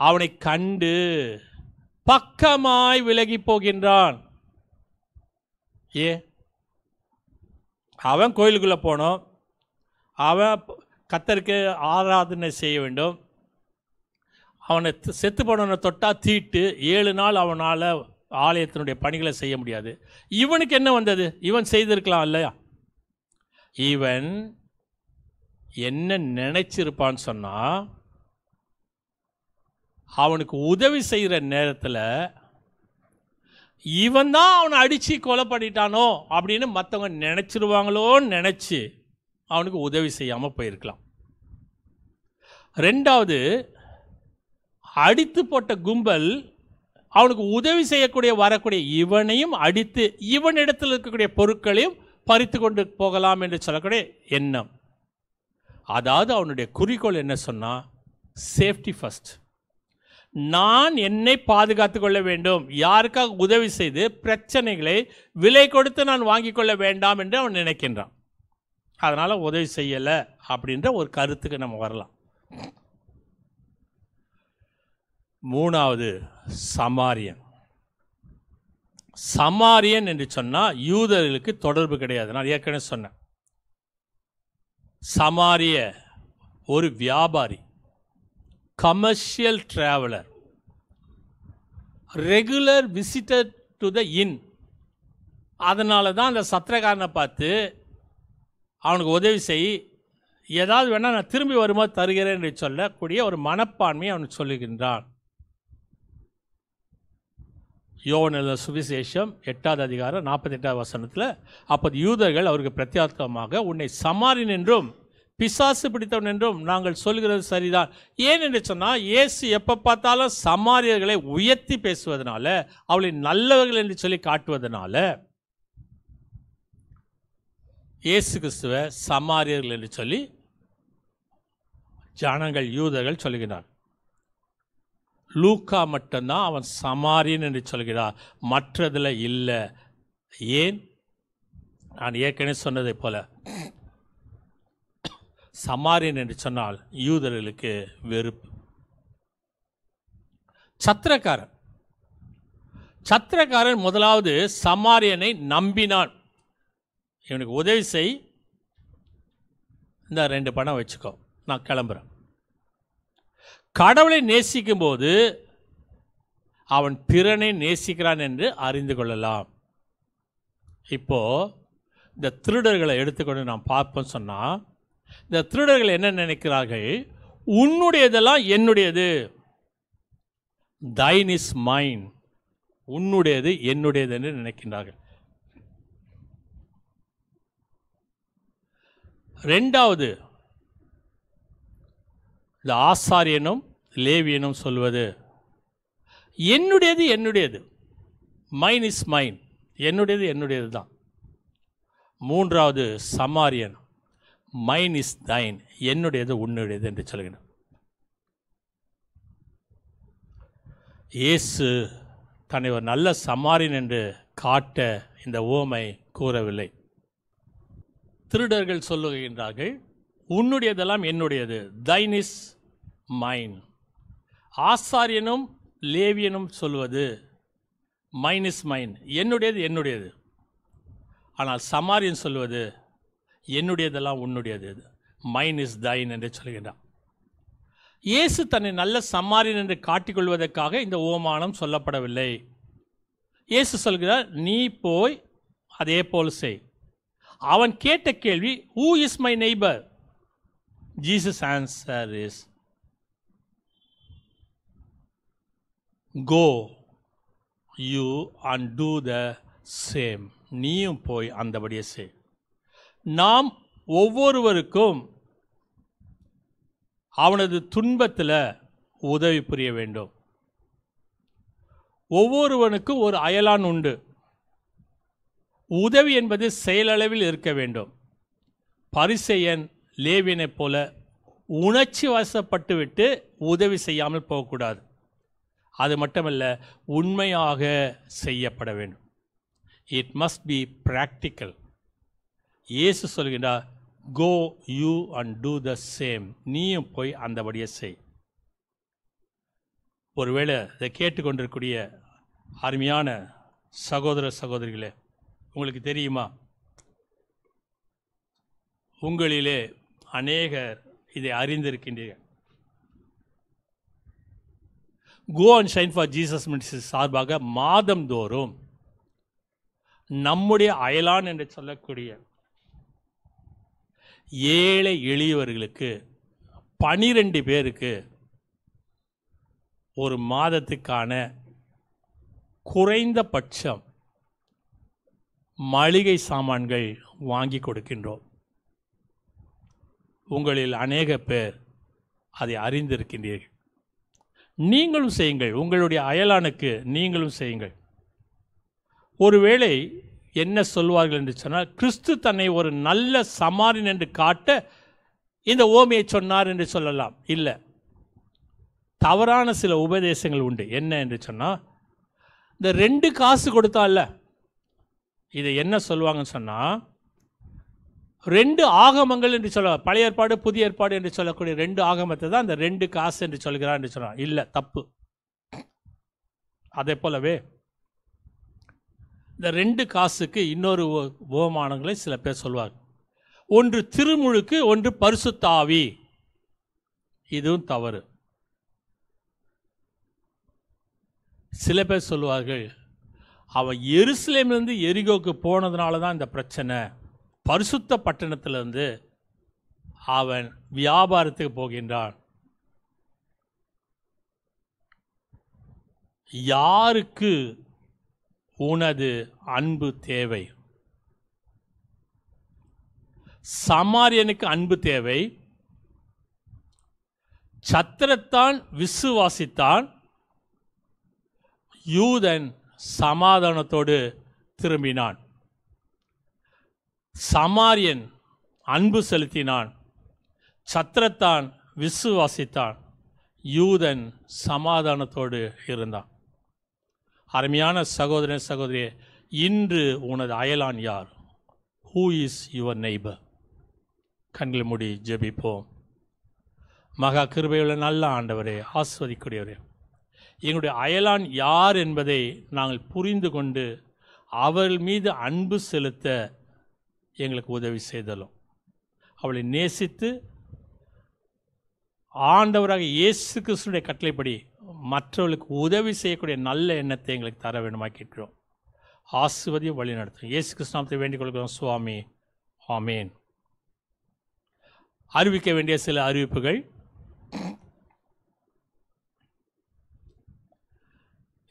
அவனை கண்டு பக்கமாய் விலகி போகின்றான். அவன் கோயிலுக்குள்ளே போனோம், அவன் கர்த்தருக்கு ஆராதனை செய்ய வேண்டும். அவனை செத்து போனவனை தொட்டா தீட்டு, 7 நாள் அவனால் ஆலயத்தினுடைய பணிகளை செய்ய முடியாது. இவனுக்கு என்ன வந்தது? இவன் செய்திருக்கலாம் இல்லையா? இவன் என்ன நினைச்சிருப்பான்னு சொன்னால், அவனுக்கு உதவி செய்கிற நேரத்தில் இவன் தான் அவனை அடித்து கொலை பண்ணிட்டானோ அப்படின்னு மற்றவங்க நினச்சிருவாங்களோன்னு நினச்சி அவனுக்கு உதவி செய்யாமல் போயிருக்கலாம். ரெண்டாவது, அடித்து போட்ட கும்பல் அவனுக்கு உதவி செய்யக்கூடிய வரக்கூடிய இவனையும் அடித்து இவனிடத்தில் இருக்கக்கூடிய பொருட்களையும் பறித்து கொண்டு போகலாம் என்று சொல்லக்கூடிய எண்ணம். அதாவது அவனுடைய குறிக்கோள் என்ன சொன்னால், சேஃப்டி ஃபர்ஸ்ட். நான் என்னை பாதுகாத்து கொள்ள வேண்டும், யாருக்காக உதவி செய்து பிரச்சனைகளை விலை கொடுத்து நான் வாங்கி கொள்ள வேண்டாம் என்று அவன் நினைக்கின்றான். அதனால் உதவி செய்யலை அப்படின்ற ஒரு கருத்துக்கு நம்ம வரலாம். மூணாவது சமாரியன். சமாரியன் என்று சொன்னால் யூதர்களுக்கு தொடர்பு கிடையாது. நான் ஏற்கனவே சொன்னேன், சமாரிய ஒரு வியாபாரி, commercial traveller, regular visitor to the inn. அதனால தான் அந்த சத்திரக்காரனை பார்த்து அவனுக்கு உதவி செய், ஏதாவது வேணால் நான் திரும்பி வரும்போது தருகிறேன் என்று சொல்லக்கூடிய ஒரு மனப்பான்மையை அவனுக்கு சொல்லுகின்றான். யோவான் எழுதின சுவிசேஷம் 8வது அதிகாரம் 48வது வசனத்தில், அப்போது யூதர்கள் அவருக்கு பிரத்யேகமாக, உன்னை சமாரியன் என்றும் பிசாசு பிடித்தவன் என்றும் நாங்கள் சொல்கிறது சரிதான். ஏன் என்று சொன்னால், இயேசு எப்போ பார்த்தாலும் சமாரியர்களை உயர்த்தி பேசுவதனால, அவளை நல்லவர்கள் என்று சொல்லி காட்டுவதனால இயேசு கிறிஸ்துவ சமாரியர்கள் என்று சொல்லி ஜனங்கள் யூதர்கள் சொல்கிறார். லூக்கா மட்டும்தான் அவன் சமாரியன் என்று சொல்கிறார், மற்றதில் இல்லை. ஏன்? நான் ஏற்கனவே சொன்னதை போல, சமாரியன் என்று சொன்னால் யூதர்களுக்கு வெறுப்பு. சத்திரக்காரன் முதலாவது சமாரியனை நம்பினான். இவனுக்கு உதவி செய், இந்த 2 பணம் வச்சுக்கோ, நான் கிளம்புறேன். கடவுளை நேசிக்கும் போது அவன் பிறனை நேசிக்கிறான் என்று அறிந்து கொள்ளலாம். இப்போ இந்த திருடர்களை எடுத்துக்கொண்டு நாம் பார்ப்போம் சொன்னால், இந்த திருடர்கள் என்ன நினைக்கிறார்கள்? உன்னுடையதெல்லாம் என்னுடையது, thine is mine, உன்னுடையது என்னுடையது என்று நினைக்கின்றார்கள். ரெண்டாவது, இந்த ஆசாரியனும் லேவியனும் சொல்வது என்னுடையது என்னுடையது, மைன் இஸ் மைன், என்னுடையது என்னுடையது தான். மூன்றாவது சமாரியன், மைன் இஸ் தைன், என்னுடையது உன்னுடையது என்று சொல்கிறார். இயேசு தன்னை ஒரு நல்ல சமாரியன் என்று காட்ட இந்த உவமை கூறவில்லை. திருடர்கள் சொல்லுகின்றார்கள், உன்னுடையதெல்லாம் என்னுடையது, தைன் இஸ் மைன். ஆசாரியனும் லேவியனும் சொல்வது மைன் இஸ் மைன், என்னுடையது என்னுடையது. ஆனால் சமாரியன் சொல்வது என்னுடையதெல்லாம் உன்னுடையது, மைன் இஸ் தைன் என்று சொல்கின்றான். இயேசு தன்னை நல்ல சமாரியன் என்று காட்டிக்கொள்வதற்காக இந்த உவமானம் சொல்லப்படவில்லை. இயேசு சொல்கிறார், நீ போய் அதே போல் செய். அவன் கேட்ட கேள்வி, who is my neighbor? Jesus answer is, go you and do the same. நீயும் போய் அந்தபடியே செய். நாம் ஒவ்வொருவருக்கும் அவனது துன்பத்தில் உதவி புரிய வேண்டும். ஒவ்வொருவனுக்கும் ஒரு அயலான் உண்டு. உதவி என்பது செயலளவில் இருக்க வேண்டும். பரிசேயன் லேவியனைப் போல உணர்ச்சி வசப்பட்டு விட்டு உதவி செய்யாமல் போகக்கூடாது. அது மட்டுமல்ல, உண்மையாக செய்யப்பட வேண்டும். It must be practical. இயேசு சொல்கிறார், go you and do the same. நீயும் போய் அந்தபடியே செய். ஒருவேளை இதை கேட்டுக்கொண்டிருக்கூடிய அருமையான சகோதர சகோதரிகளே, உங்களுக்கு தெரியுமா, உங்களிலே அநேகர் இதை அறிந்திருக்கின்றீர்கள். Go and shine for Jesus ministry சார்பாக மாதந்தோறும் நம்முடைய அயலான் என்று சொல்லக்கூடிய ஏழை எளியவர்களுக்கு 12 பேருக்கு ஒரு மாதத்துக்கான குறைந்தபட்சம் மளிகை சாமான்கள் வாங்கி கொடுக்கின்றோம். உங்களில் அநேக பேர் அதை அறிந்திருக்கின்றீர்கள். நீங்களும் செய்யுங்கள், உங்களுடைய அயலானுக்கு நீங்களும் செய்யுங்கள். ஒருவேளை என்ன சொல்வார்கள் என்று சொன்னால், கிறிஸ்து தன்னை ஒரு நல்ல சமாரியன் என்று காட்ட இந்த ஓமையை சொன்னார் என்று சொல்லலாம். இல்லை, தவறான சில உபதேசங்கள் உண்டு. என்ன என்று சொன்னால், இந்த 2 காசு கொடுத்தால இதை என்ன சொல்லுவாங்கன்னு சொன்னால், 2 ஆகமங்கள் என்று சொல்ல, பழைய ஏற்பாடு புதிய ஏற்பாடு என்று சொல்லக்கூடிய 2 ஆகமத்தை தான் இந்த 2 காசு என்று சொல்கிறார் என்று சொன்னார். இல்லை, தப்பு. அதே போலவே இந்த 2 காசுக்கு இன்னொரு உவமானங்களை சில பேர் சொல்வார். ஒன்று திருமுழுக்கு, ஒன்று பரிசுத்த ஆவி. இதுவும் தவறு. சில பேர் சொல்வார்கள், அவன் எருசலேமிலிருந்து எரிகோக்கு போனதுனால தான் இந்த பிரச்சனை, பரிசுத்த பட்டணத்திலிருந்து அவன் வியாபாரத்துக்கு போகின்றான். யாருக்கு உனது அன்பு தேவை? சமாரியனுக்கு அன்பு தேவை. சத்திரத்தான் விசுவாசித்தான். யூதன் சமாதானத்தோடு திரும்பினான். சமாரியன் அன்பு செலுத்தினான். சத்திரத்தான் விசுவாசித்தான். யூதன் சமாதானத்தோடு இருந்தான். அருமையான சகோதரன் சகோதரியே, இன்று உனது அயலான் யார்? Who is your neighbour? கண்களை மூடி ஜெபிப்போம். மகா கிருபையுள்ள நல்ல ஆண்டவரே, ஆஸ்வதிக்கூடியவரே, எங்களுடைய அயலான் யார் என்பதை நாங்கள் புரிந்து கொண்டு அவள் மீது அன்பு செலுத்த எங்களுக்கு உதவி செய்தலும், அவளை நேசித்து ஆண்டவராக இயேசு கிறிஸ்துவின் கட்டளைப்படி மற்றவர்களுக்கு உதவி செய்யக்கூடிய நல்ல எண்ணத்தை எங்களுக்கு தர வேண்டுமாய் கேட்கிறோம். ஆசீர்வதியும் வழி நடத்தும். இயேசு கிறிஸ்து நாமத்தை வேண்டிக் கொள்கிறோம் சுவாமி. ஆமேன். அறிவிக்க வேண்டிய சில அறிவிப்புகள்.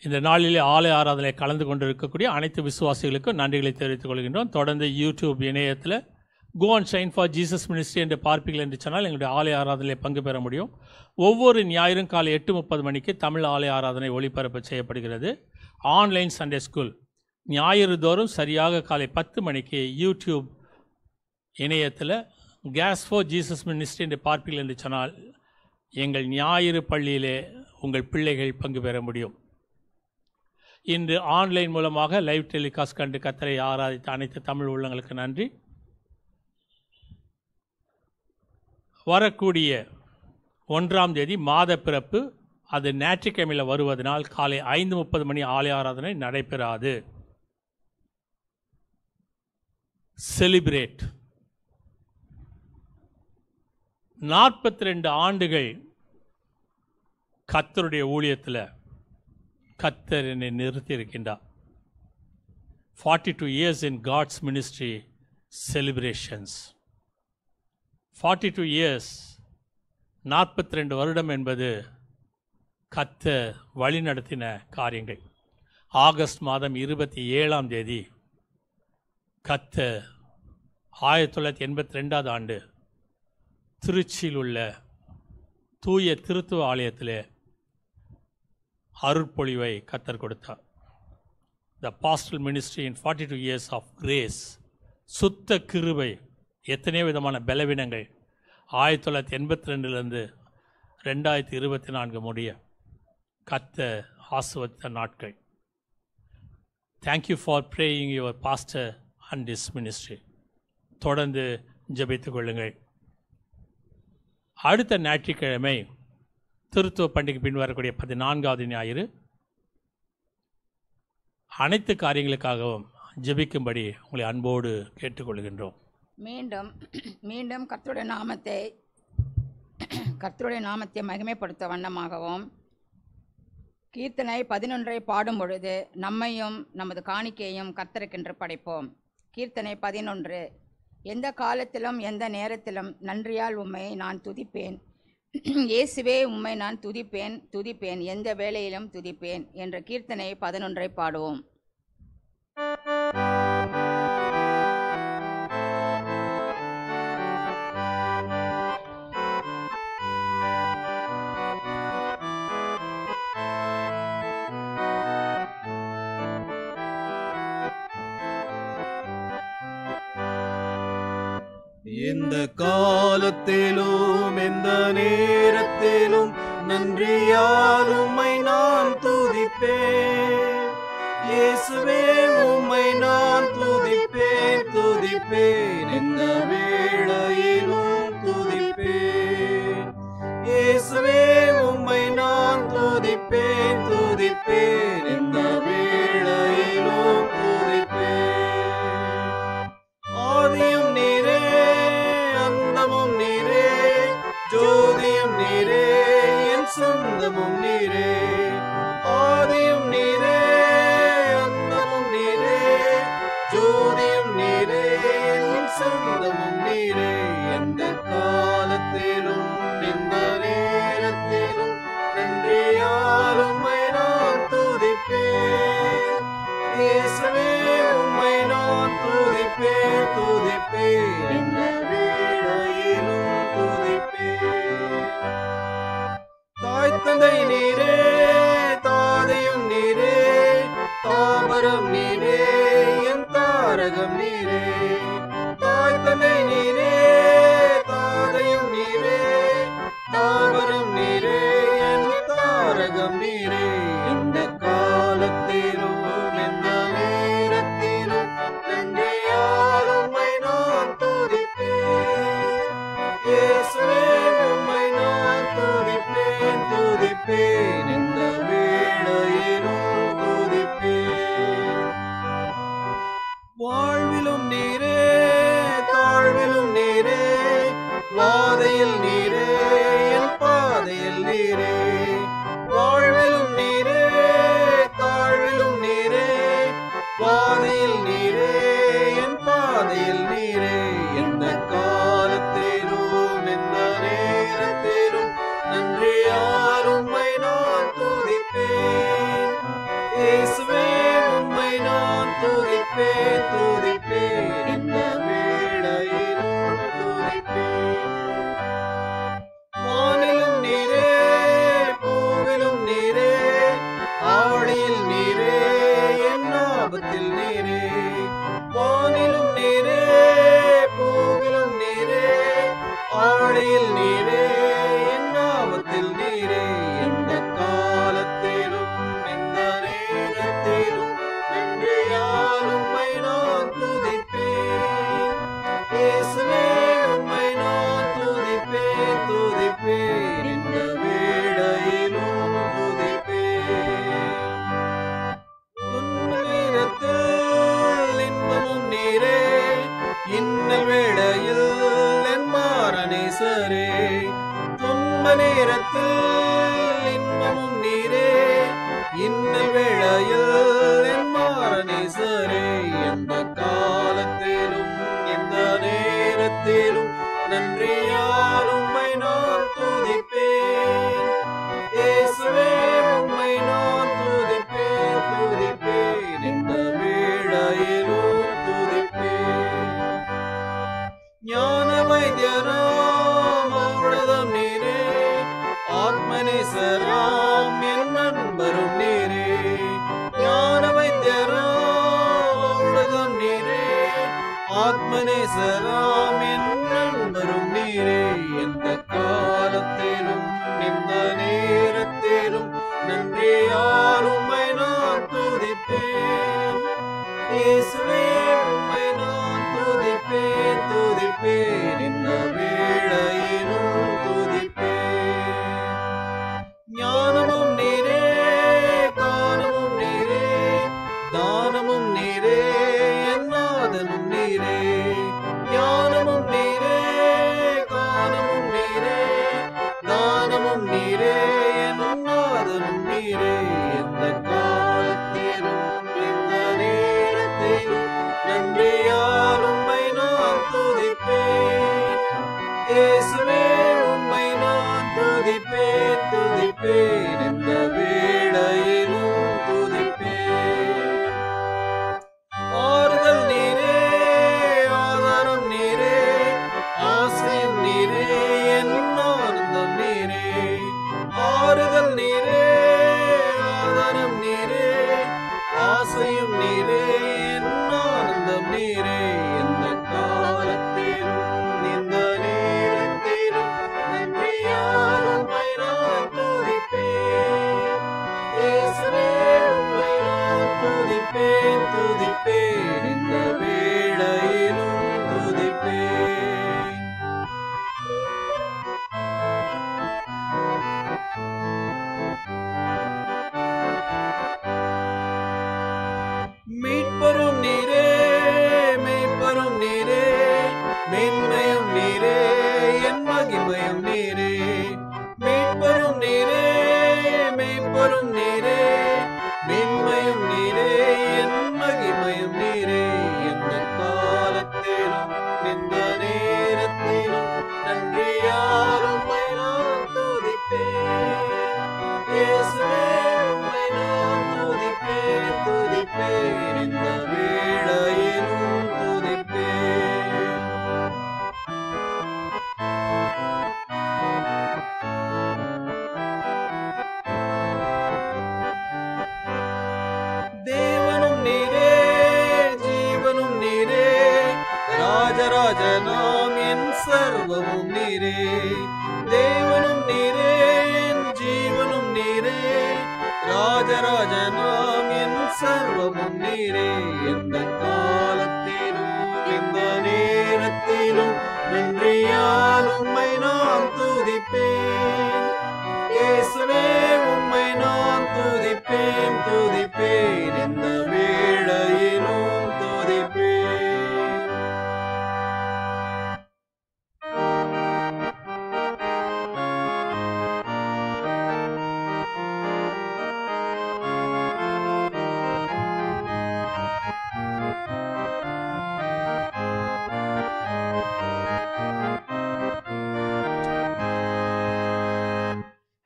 இந்த நாளிலே ஆலய ஆராதனை கலந்து கொண்டிருக்கக்கூடிய அனைத்து விசுவாசிகளுக்கும் நன்றிகளை தெரிவித்துக் கொள்கின்றோம். தொடர்ந்து யூடியூப் இணையத்தில் go and shine for Jesus ministry என்று பார்ப்பீர்கள் என்று சொன்னால் எங்களுடைய ஆலய ஆராதனையில் பங்கு பெற முடியும். ஒவ்வொரு ஞாயிறும் காலை 8:30 மணிக்கு தமிழ் ஆலய ஆராதனை ஒளிபரப்பு செய்யப்படுகிறது. ஆன்லைன் சண்டே ஸ்கூல் ஞாயிறு தோறும் சரியாக காலை 10 மணிக்கு யூடியூப் இணையத்தில் கேஸ் ஃபார் ஜீசஸ் மினிஸ்ட்ரி என்று பார்ப்பீர்கள் என்று சொன்னால் எங்கள் ஞாயிறு பள்ளியிலே உங்கள் பிள்ளைகள் பங்கு பெற முடியும். இன்று ஆன்லைன் மூலமாக லைவ் டெலிகாஸ்ட் கண்டு கர்த்தரை ஆராதித்த அனைத்து தமிழ் உள்ளங்களுக்கு நன்றி. வரக்கூடிய 1ஆம் தேதி மாத பிறப்பு, அது ஞாயிற்றுக்கிழமையில் வருவதனால் காலை 5:30 மணி ஆலய ஆராதனை நடைபெறாது. செலிப்ரேட் 42 ஆண்டுகள் கர்த்தருடைய ஊழியத்தில் கர்த்தர் என்னை நிறுத்தி இருக்கின்றார். 42 years in God's ministry celebrations. 42 years, 42 வருடம் என்பது கர்த்தர் வழி நடத்தின காரியங்கள். ஆகஸ்ட் மாதம் 27ஆம் தேதி கர்த்தர் 1982 ஆண்டு திருச்சியில் உள்ள தூய திருத்துவ ஆலயத்திலே அருட்பொழிவை கர்த்தர் கொடுத்தார். The pastoral ministry in 42 years of grace. சுத்த கிருபை. எத்தனையோ விதமான பலவீனங்கள் 1982 2024 முடிய கர்த்தர் ஆசீர்வதித்த நாட்கள். Thank you for praying your pastor and this ministry. தொடர்ந்து ஜெபித்துக் கொள்ளுங்கள். அடுத்த ஞாயிற்றுக்கிழமை திருத்துவ பண்டிகை பின் வரக்கூடிய 14வது ஞாயிறு. அனைத்து காரியங்களுக்காகவும் ஜெபிக்கும்படி உங்களை அன்போடு கேட்டுக்கொள்கின்றோம். மீண்டும் கர்த்தருடைய நாமத்தை மகிமைப்படுத்த வண்ணமாகவும் கீர்த்தனை 11 பாடும் பொழுது நம்மையும் நமது காணிக்கையும் கர்த்தருக்கென்று படைப்போம். கீர்த்தனை 11. எந்த காலத்திலும் எந்த நேரத்திலும் நன்றியால் உம்மை நான் துதிப்பேன். இயேசுவே உம்மை நான் துதிப்பேன், எந்த வேளையிலும் துதிப்பேன் என்ற கீர்த்தனை 11 பாடுவோம். எந்த காலத்திலும் எந்த நேரத்திலும் நன்றியால் உம்மை நான் துதிப்பேன். இயேசுவே உம்மை நான் துதிப்பேன், எந்த வேளையிலும் துதிப்பேன். இயேசுவே உம்மை நான் துதிப்பேன், எந்த வேளையிலும் துதிப்பேன். ஆதியும் நீரே, அந்தமும் நீரே, ஜோதியும் நீரே, என் சொந்தமும் நீரே. ஆதியும் நீரே, அந்தமும் நீரே, ஜோதியும் நீரே, என் தாவரம் நீரே என் தாரகம் நீரே தாய் தந்தை நீரே தாதையும் நீரே தாவரம் நீரே என் தாரகம் நீரே இந்த காலத்திலும் எந்த நேரத்திலும் நன்றியால் உம்மை நான் துதிப்பேன் இயேசுவே உம்மை நான் துதிப்பேன் துதிப்பேன் இந்த வேளையிலும் துதிப்பேன் வாழ்விலும் நீரே தாழ்விலும் நீரே வாதையில் நீரே என் பாதையில் நீரே வாழ்விலும் நீரே தாழ்விலும் நீரே வாதையில் நீரே என் பாதையில் நீரே எந்த காலத்திலும் எந்த நேரத்திலும் நன்றியால் உம்மை நான் துதிப்பேன் இயேசுவே உம்மை நான் துதிப்பேன் துதிப்பேன் இந்த வேளையிலும் துதிப்பேன் வானிலும் நீரே பூவிலும் நீரே ஆழியில் நீரே என் ஆபத்தில் நீரே வானிலும் நீரே பூவிலும் நீரே ஆழியில் நீரே என் ஆபத்தில் நீரே எந்த காலத்திலும் எந்த நேரத்திலும் நன்றியால் உம்மை நான் துதிப்பேன் இயேசுவே உம்மை நான் துதிப்பேன் துதிப்பேன் இந்த வேளையிலும் துதிப்பேன் உன்னிடத்தில் இன்பமும் நீரே இன்னல் வேளையில் என் மாரணேசரே துன்ப நேரத்தில் இன்பமும் நீரே இன்னல் வேளையில் என் மாரணேசரே எந்த காலத்திலும் எந்த நேரத்திலும் நன்றியால் உம்மை நான் துதிப்பேன் இயேசுவே உம்மை நான் துதிப்பேன் துதிப்பேன் இந்த வேளையிலும் துதிப்பேன் ஞான வைத்தியராம் ஔடதம் நீரே ஆத்மநேசராம் என் நண்பரும் நீரே ஞான வைத்தியராம் ஔடதம் நீரே ஆத்மநேசராம் என் நண்பரும் நீரே எந்த காலத்திலும் எந்த நேரத்திலும் நன்றியால் உம்மை நான் துதிப்பேன் இயேசுவே உம்மை நான் துதிப்பேன் துதிப்பேன் இந்த வேளையிலும் துதிப்பேன் ஞானமும் நீரே கானமும் நீரே தானமும் நீரே என் நாதனும் நீரே ஞானமும் நீரே கானமும் நீரே தானமும் நீரே என் நாதனும் நீரே எந்த காலத்திலும் எந்த நேரத்திலும் நன்றியால் உம்மை நான் துதிப்பேன் இயேசுவே உம்மை நான் துதிப்பேன் துதிப்பேன் இந்த வேளையிலும் துதிப்பேன் ஆறுதல் நீரே ஆதாரம் நீரே ஆசையும் நீரே என் ஆனந்தம் நீரே ஆறுதல் நீரே ஆதாரம் நீரே ஆசையும் நீரே என் ஆனந்தம் நீரே எந்த காலத்திலும் இந்த நேரத்திலும் நன்றியால் உம்மை நான் துதிப்பேன் இயேசுவே உம்மை நான் துதிப்பேன் துதிப்பேன் இந்த வேளையிலும் துதிப்பேன் மீட்பரும் நீரே மெய்ப்பரும் நீரே மேன்மையும் நீரே என் மகிமையும் நீரே மீட்பரும் நீரே மெய்ப்பரும் நீரே மேன்மையும் நீரே என் மகிமையும் நீரே சர்வமும் நீரே. தேவனும் நீரே, என் ஜீவனும் நீரே. ராஜராஜனாம் என் சர்வமும் நீரே. எந்த காலத்திலும் எந்த நேரத்திலும் நன்றியால் உம்மை நான் துதிப்பேன். இயேசுவே, உம்மை நான் துதிப்பேன் துதிப்பேன், எந்த வேளையிலும் துதிப்பேன்.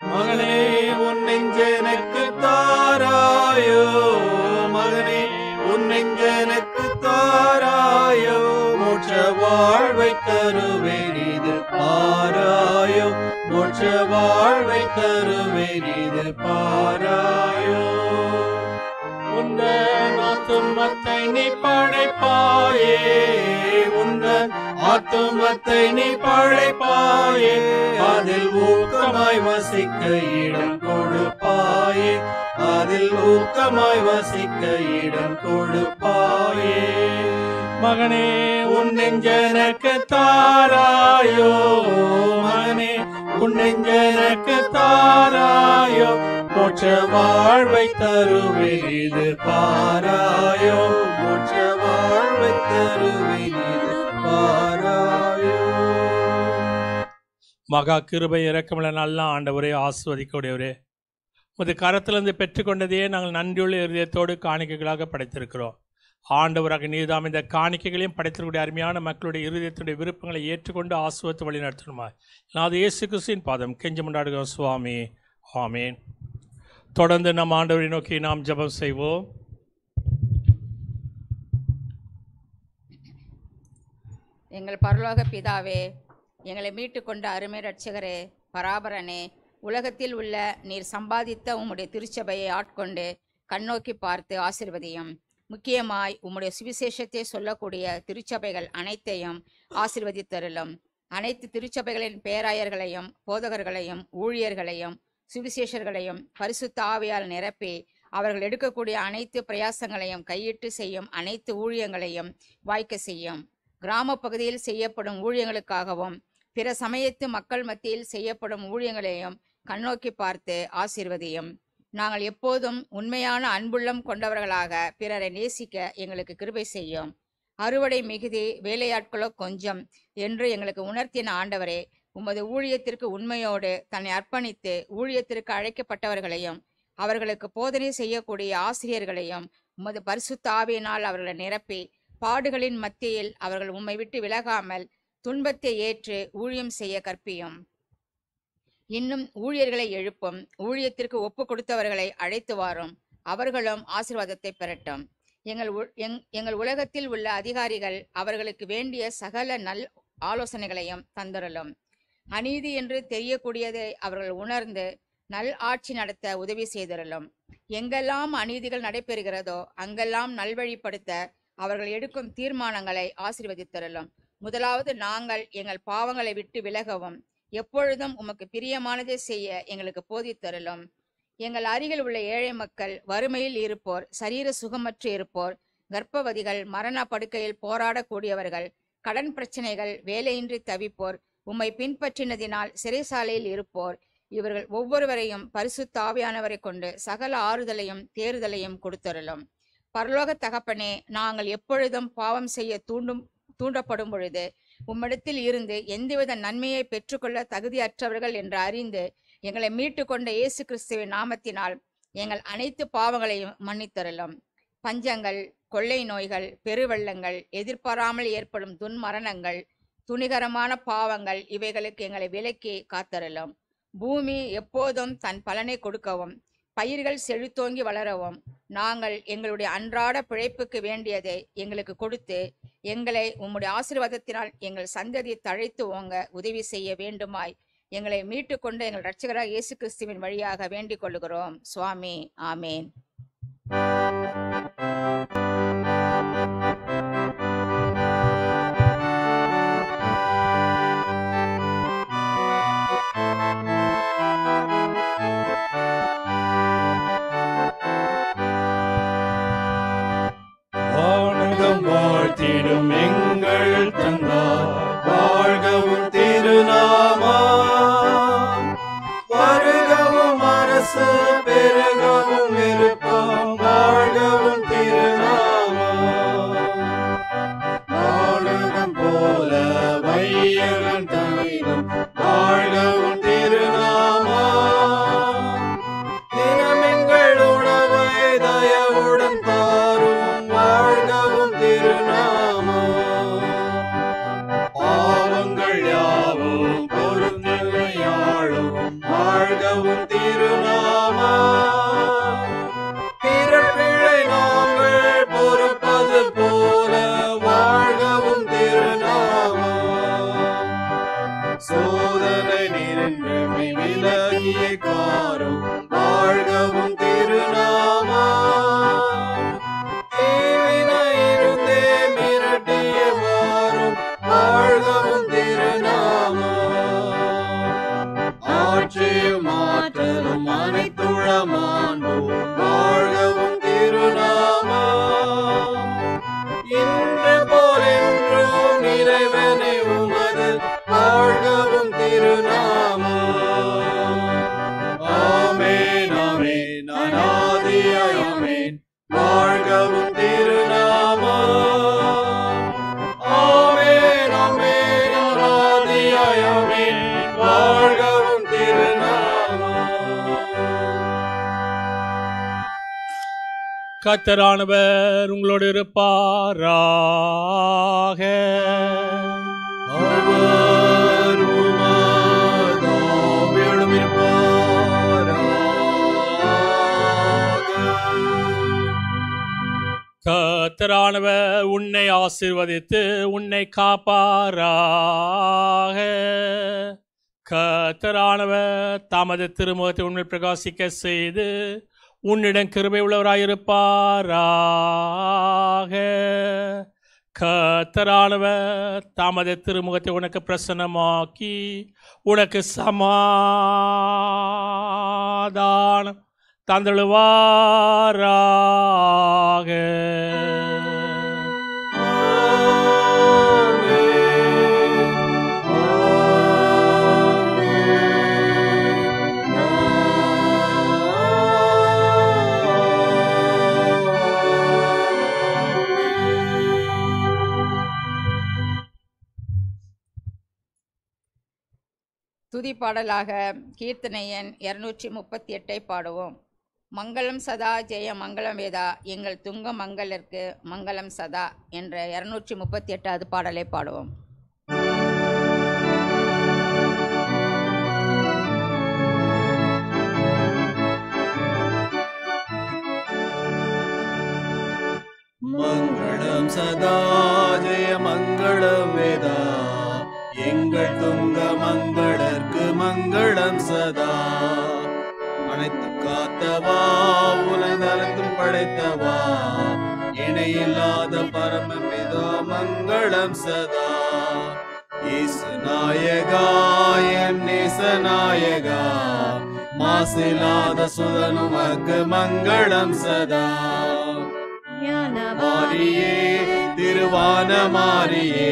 மகனே, உன் நெஞ்செனக்கு தாராயோ. மகனே, உன் நெஞ்செனக்கு தாராயோ. மோட்ச வாழ்வை தருவேன், இது பாராயோ. மோட்ச வாழ்வை தருவேன், இது பாராயோ. உந்தன் ஆத்துமத்தை நீ படைப்பாயே. உந்தன் ஆத்துமத்தை நீ படைப்பாயே. அதில் ஊக்கமாய் வசிக்க இடம் கொடுப்பாயே. அதில் ஊக்கமாய் வசிக்க இடம் கொடுப்பாயே. மகனே, உன் நெஞ்செனக்கு தாராயோ. மகனே, உன் நெஞ்செனக்கு தாராயோ. மோட்ச வாழ்வை தருவேன், இது பாராயோ. மோட்ச வாழ்வை தருவேன், இது பாராயோ. மகா கிருபை இரக்கமுள்ள நல்ல ஆண்டவரே, ஆசிர்வதிக்கக்கூடியவரே, உமது கரத்திலிருந்து பெற்றுக்கொண்டதையே நாங்கள் நன்றியுள்ள இருதயத்தோடு காணிக்கைகளாக படைத்திருக்கிறோம். ஆண்டவராக நீர்தாம் இந்த காணிக்கைகளையும் படைத்திருக்கூடிய அருமையான மக்களுடைய இருதயத்துடைய விருப்பங்களை ஏற்றுக்கொண்டு ஆசிர்வதித்து வழி நடத்தணுமா. நான் இயேசு கிறிஸ்துவின் பாதம் கெஞ்சி கொண்டாடுகிறோம் சுவாமி. ஆமேன். தொடர்ந்து நம் ஆண்டவரை நோக்கி நாம் ஜெபம் செய்வோம். எங்கள் பரலோக பிதாவே, எங்களை மீட்டு கொண்ட அருமை இரட்சகரே, பராபரனே, உலகத்தில் உள்ள நீர் சம்பாதித்த உம்முடைய திருச்சபையை ஆட்கொண்டு கண்ணோக்கி பார்த்து ஆசீர்வதியும். முக்கியமாய் உம்முடைய சுவிசேஷத்தை சொல்லக்கூடிய திருச்சபைகள் அனைத்தையும் ஆசீர்வதித்தருளும். அனைத்து திருச்சபைகளின் பேராயர்களையும் போதகர்களையும் ஊழியர்களையும் சுவிசேஷர்களையும் பரிசுத்த ஆவியால் நிரப்பி அவர்கள் எடுக்கக்கூடிய அனைத்து பிரயாசங்களையும் கையிட்டு செய்யும் அனைத்து ஊழியங்களையும் வாய்க்க செய்யும். கிராம பகுதியில் செய்யப்படும் ஊழியங்களுக்காகவும் பிற சமயத்து மக்கள் மத்தியில் செய்யப்படும் ஊழியங்களையும் கண்ணோக்கி பார்த்து ஆசீர்வதியும். நாங்கள் எப்போதும் உண்மையான அன்புள்ளம் கொண்டவர்களாக பிறரை நேசிக்க எங்களுக்கு கிருபை செய்யும். அறுவடை மிகுதி, வேலையாட்களோ கொஞ்சம் என்று எங்களுக்கு உணர்த்தின ஆண்டவரே, உமது ஊழியத்திற்கு உண்மையோடு தன்னை அர்ப்பணித்து ஊழியத்திற்கு அழைக்கப்பட்டவர்களையும் அவர்களுக்கு போதனை செய்யக்கூடிய ஆசிரியர்களையும் உமது பரிசுத்த ஆவியினால் அவர்களை நிரப்பி பாடுகளின் மத்தியில் அவர்கள் உம்மை விட்டு விலகாமல் துன்பத்தை ஏற்று ஊழியம் செய்ய கற்பியும். இன்னும் ஊழியர்களை எழுப்பும். ஊழியத்திற்கு ஒப்பு கொடுத்தவர்களை அழைத்து வாரும். அவர்களும் ஆசீர்வாதத்தை பெறட்டும். எங்கள் உலகத்தில் உள்ள அதிகாரிகள் அவர்களுக்கு வேண்டிய சகல நல் ஆலோசனைகளையும் தந்தரலும். அநீதி என்று தெரியக்கூடியதை அவர்கள் உணர்ந்து நல் ஆட்சி நடத்த உதவி செய்தரலும். எங்கெல்லாம் அநீதிகள் நடைபெறுகிறதோ அங்கெல்லாம் நல்வழிப்படுத்த அவர்கள் எடுக்கும் தீர்மானங்களை ஆசீர்வதித்தரலும். முதலாவது நாங்கள் எங்கள் பாவங்களை விட்டு விலகவும் எப்பொழுதும் உமக்கு பிரியமானதை செய்ய எங்களுக்கு போதித்தருளும். எங்கள் அருகில் உள்ள ஏழை மக்கள், வறுமையில் இருப்போர், சரீர சுகமற்று இருப்போர், கர்ப்பவதிகள், மரண படுக்கையில் போராடக்கூடியவர்கள், கடன் பிரச்சனைகள், வேலையின்றி தவிப்போர், உம்மை பின்பற்றினதினால் சிறைசாலையில் இருப்போர், இவர்கள் ஒவ்வொருவரையும் பரிசுத்த ஆவியானவரை கொண்டு சகல ஆறுதலையும் தேறுதலையும் கொடுத்தருளும். பரலோக தகப்பனே, நாங்கள் எப்பொழுதும் பாவம் செய்ய தூண்டப்படும் பொழுது உம்மிடத்தில் இருந்து எந்தவித நன்மையை பெற்றுக்கொள்ள தகுதியற்றவர்கள் என்று அறிந்து எங்களை மீட்டு கொண்ட இயேசு கிறிஸ்துவின் நாமத்தினால் எங்கள் அனைத்து பாவங்களையும் மன்னித்தருளும். பஞ்சங்கள், கொள்ளை நோய்கள், பெருவெள்ளங்கள், எதிர்பாராமல் ஏற்படும் துன்மரணங்கள், துணிகரமான பாவங்கள் இவைகளுக்கு எங்களை விலக்கி காத்தருளும். பூமி எப்போதும் தன் பலனை கொடுக்கவும் பயிர்கள் செழித்தோங்கி வளரவும் நாங்கள் எங்களுடைய அன்றாட பிழைப்புக்கு வேண்டியதை எங்களுக்கு கொடுத்து எங்களை உம்முடைய ஆசீர்வாதத்தினால் எங்கள் சந்ததியை தழைத்து ஓங்க உதவி செய்ய வேண்டுமாய் எங்களை மீட்டு கொண்டு எங்கள் இரட்சகராக இயேசு கிறிஸ்துவின் வழியாக வேண்டிக் கொள்கிறோம் சுவாமி. ஆமேன். வாழ்கவும் திருநாமம். ஆமென், ஆமென், ஆராதியாய் ஆமென். வாழ்கவும் திருநாமம். கர்த்தரானவர் உங்களோடு இருப்பாராக. அவர் உமதாவியோடும் இருப்பாராக. கர்த்தரானவர் உன்னை ஆசீர்வதித்து உன்னை காப்பாராக. கர்த்தரானவர் தமது திருமுகத்தை உன்னில் பிரகாசிக்க செய்து உன்னிடம் கிருபை உள்ளவராயிருப்பாராக. கர்த்தரானவர் தமது திருமுகத்தை உனக்கு பிரசன்னமாக்கி உனக்கு சமாதானம் தந்தழுவாராக. துதி பாடலாக கீர்த்தனை எண் 238 பாடுவோம். மங்களம் சதா ஜெய மங்களம் வேதா எங்கள் துங்க மங்களருக்கு மங்களம் சதா என்ற 238 பாடலை பாடுவோம். மங்களம் சதா ஜெய மங்களம் வேதா எங்கள் துங்க மங்களர்க்கு மங்களம் சதா. அனைத்தும் காத்தவா உலகத்தும் படைத்தவா இணையில்லாத பரமபிதா மங்களம் சதா. இயேசு நாயகா என் நேசநாயகா மாசில்லாத சுதனுமக்கு மங்களம் சதா. மாரியே திருவான மாரியே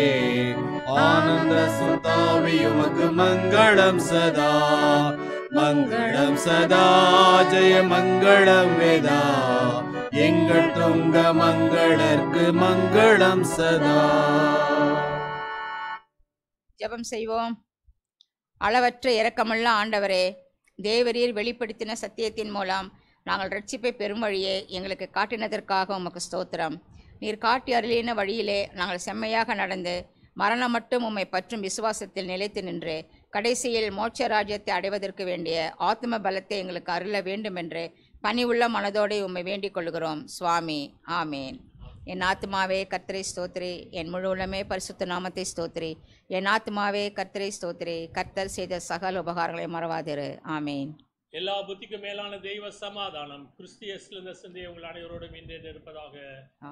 ஆனந்த சுதாவியுமக்கு மங்களம் சதா. மங்களம் சதா ஜெய மங்களம் வேதா எங்கள் துங்க மங்களர்க்கு மங்களம் சதா. ஜெபம் செய்வோம். அளவற்ற இரக்கமுள்ள ஆண்டவரே, தேவரீர் வெளிப்படுத்தின சத்தியத்தின் மூலம் நாங்கள் ரட்சிப்பை பெறும் வழியை எங்களுக்கு காட்டினதற்காக உமக்கு ஸ்தோத்திரம். நீர் காட்டி அருளின வழியிலே நாங்கள் செம்மையாக நடந்து மரணம் மட்டும் உம்மை பற்றும் விசுவாசத்தில் நிலைத்து நின்று கடைசியில் மோட்ச ராஜ்யத்தை அடைவதற்கு வேண்டிய ஆத்ம பலத்தை எங்களுக்கு அருள வேண்டுமென்று பணிவுள்ள மனதோடு உம்மை வேண்டிக் கொள்கிறோம் சுவாமி. ஆமேன். என் ஆத்மாவே கர்த்தரை ஸ்தோத்திரி, என் முழு உள்ளமே பரிசுத்த நாமத்தை ஸ்தோத்திரி. என் ஆத்மாவே கர்த்தரை ஸ்தோத்திரி, கர்த்தர் செய்த சகல உபகாரங்களை மறவாதிரு. ஆமேன். எல்லா புத்திக்கும் மேலான தெய்வ சமாதானம் கிறிஸ்தியஸ்லிருந்த சிந்தையை உங்கள் அனைவரோடும் இன்று இருப்பதாக.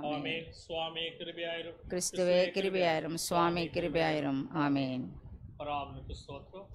ஆமென். சுவாமி கிருபையாயிரும். கிறிஸ்துவே கிருபையாயிரும். சுவாமி கிருபையாயிரும். ஆமேன். பராபரனுக்கு ஸ்தோத்திரம்.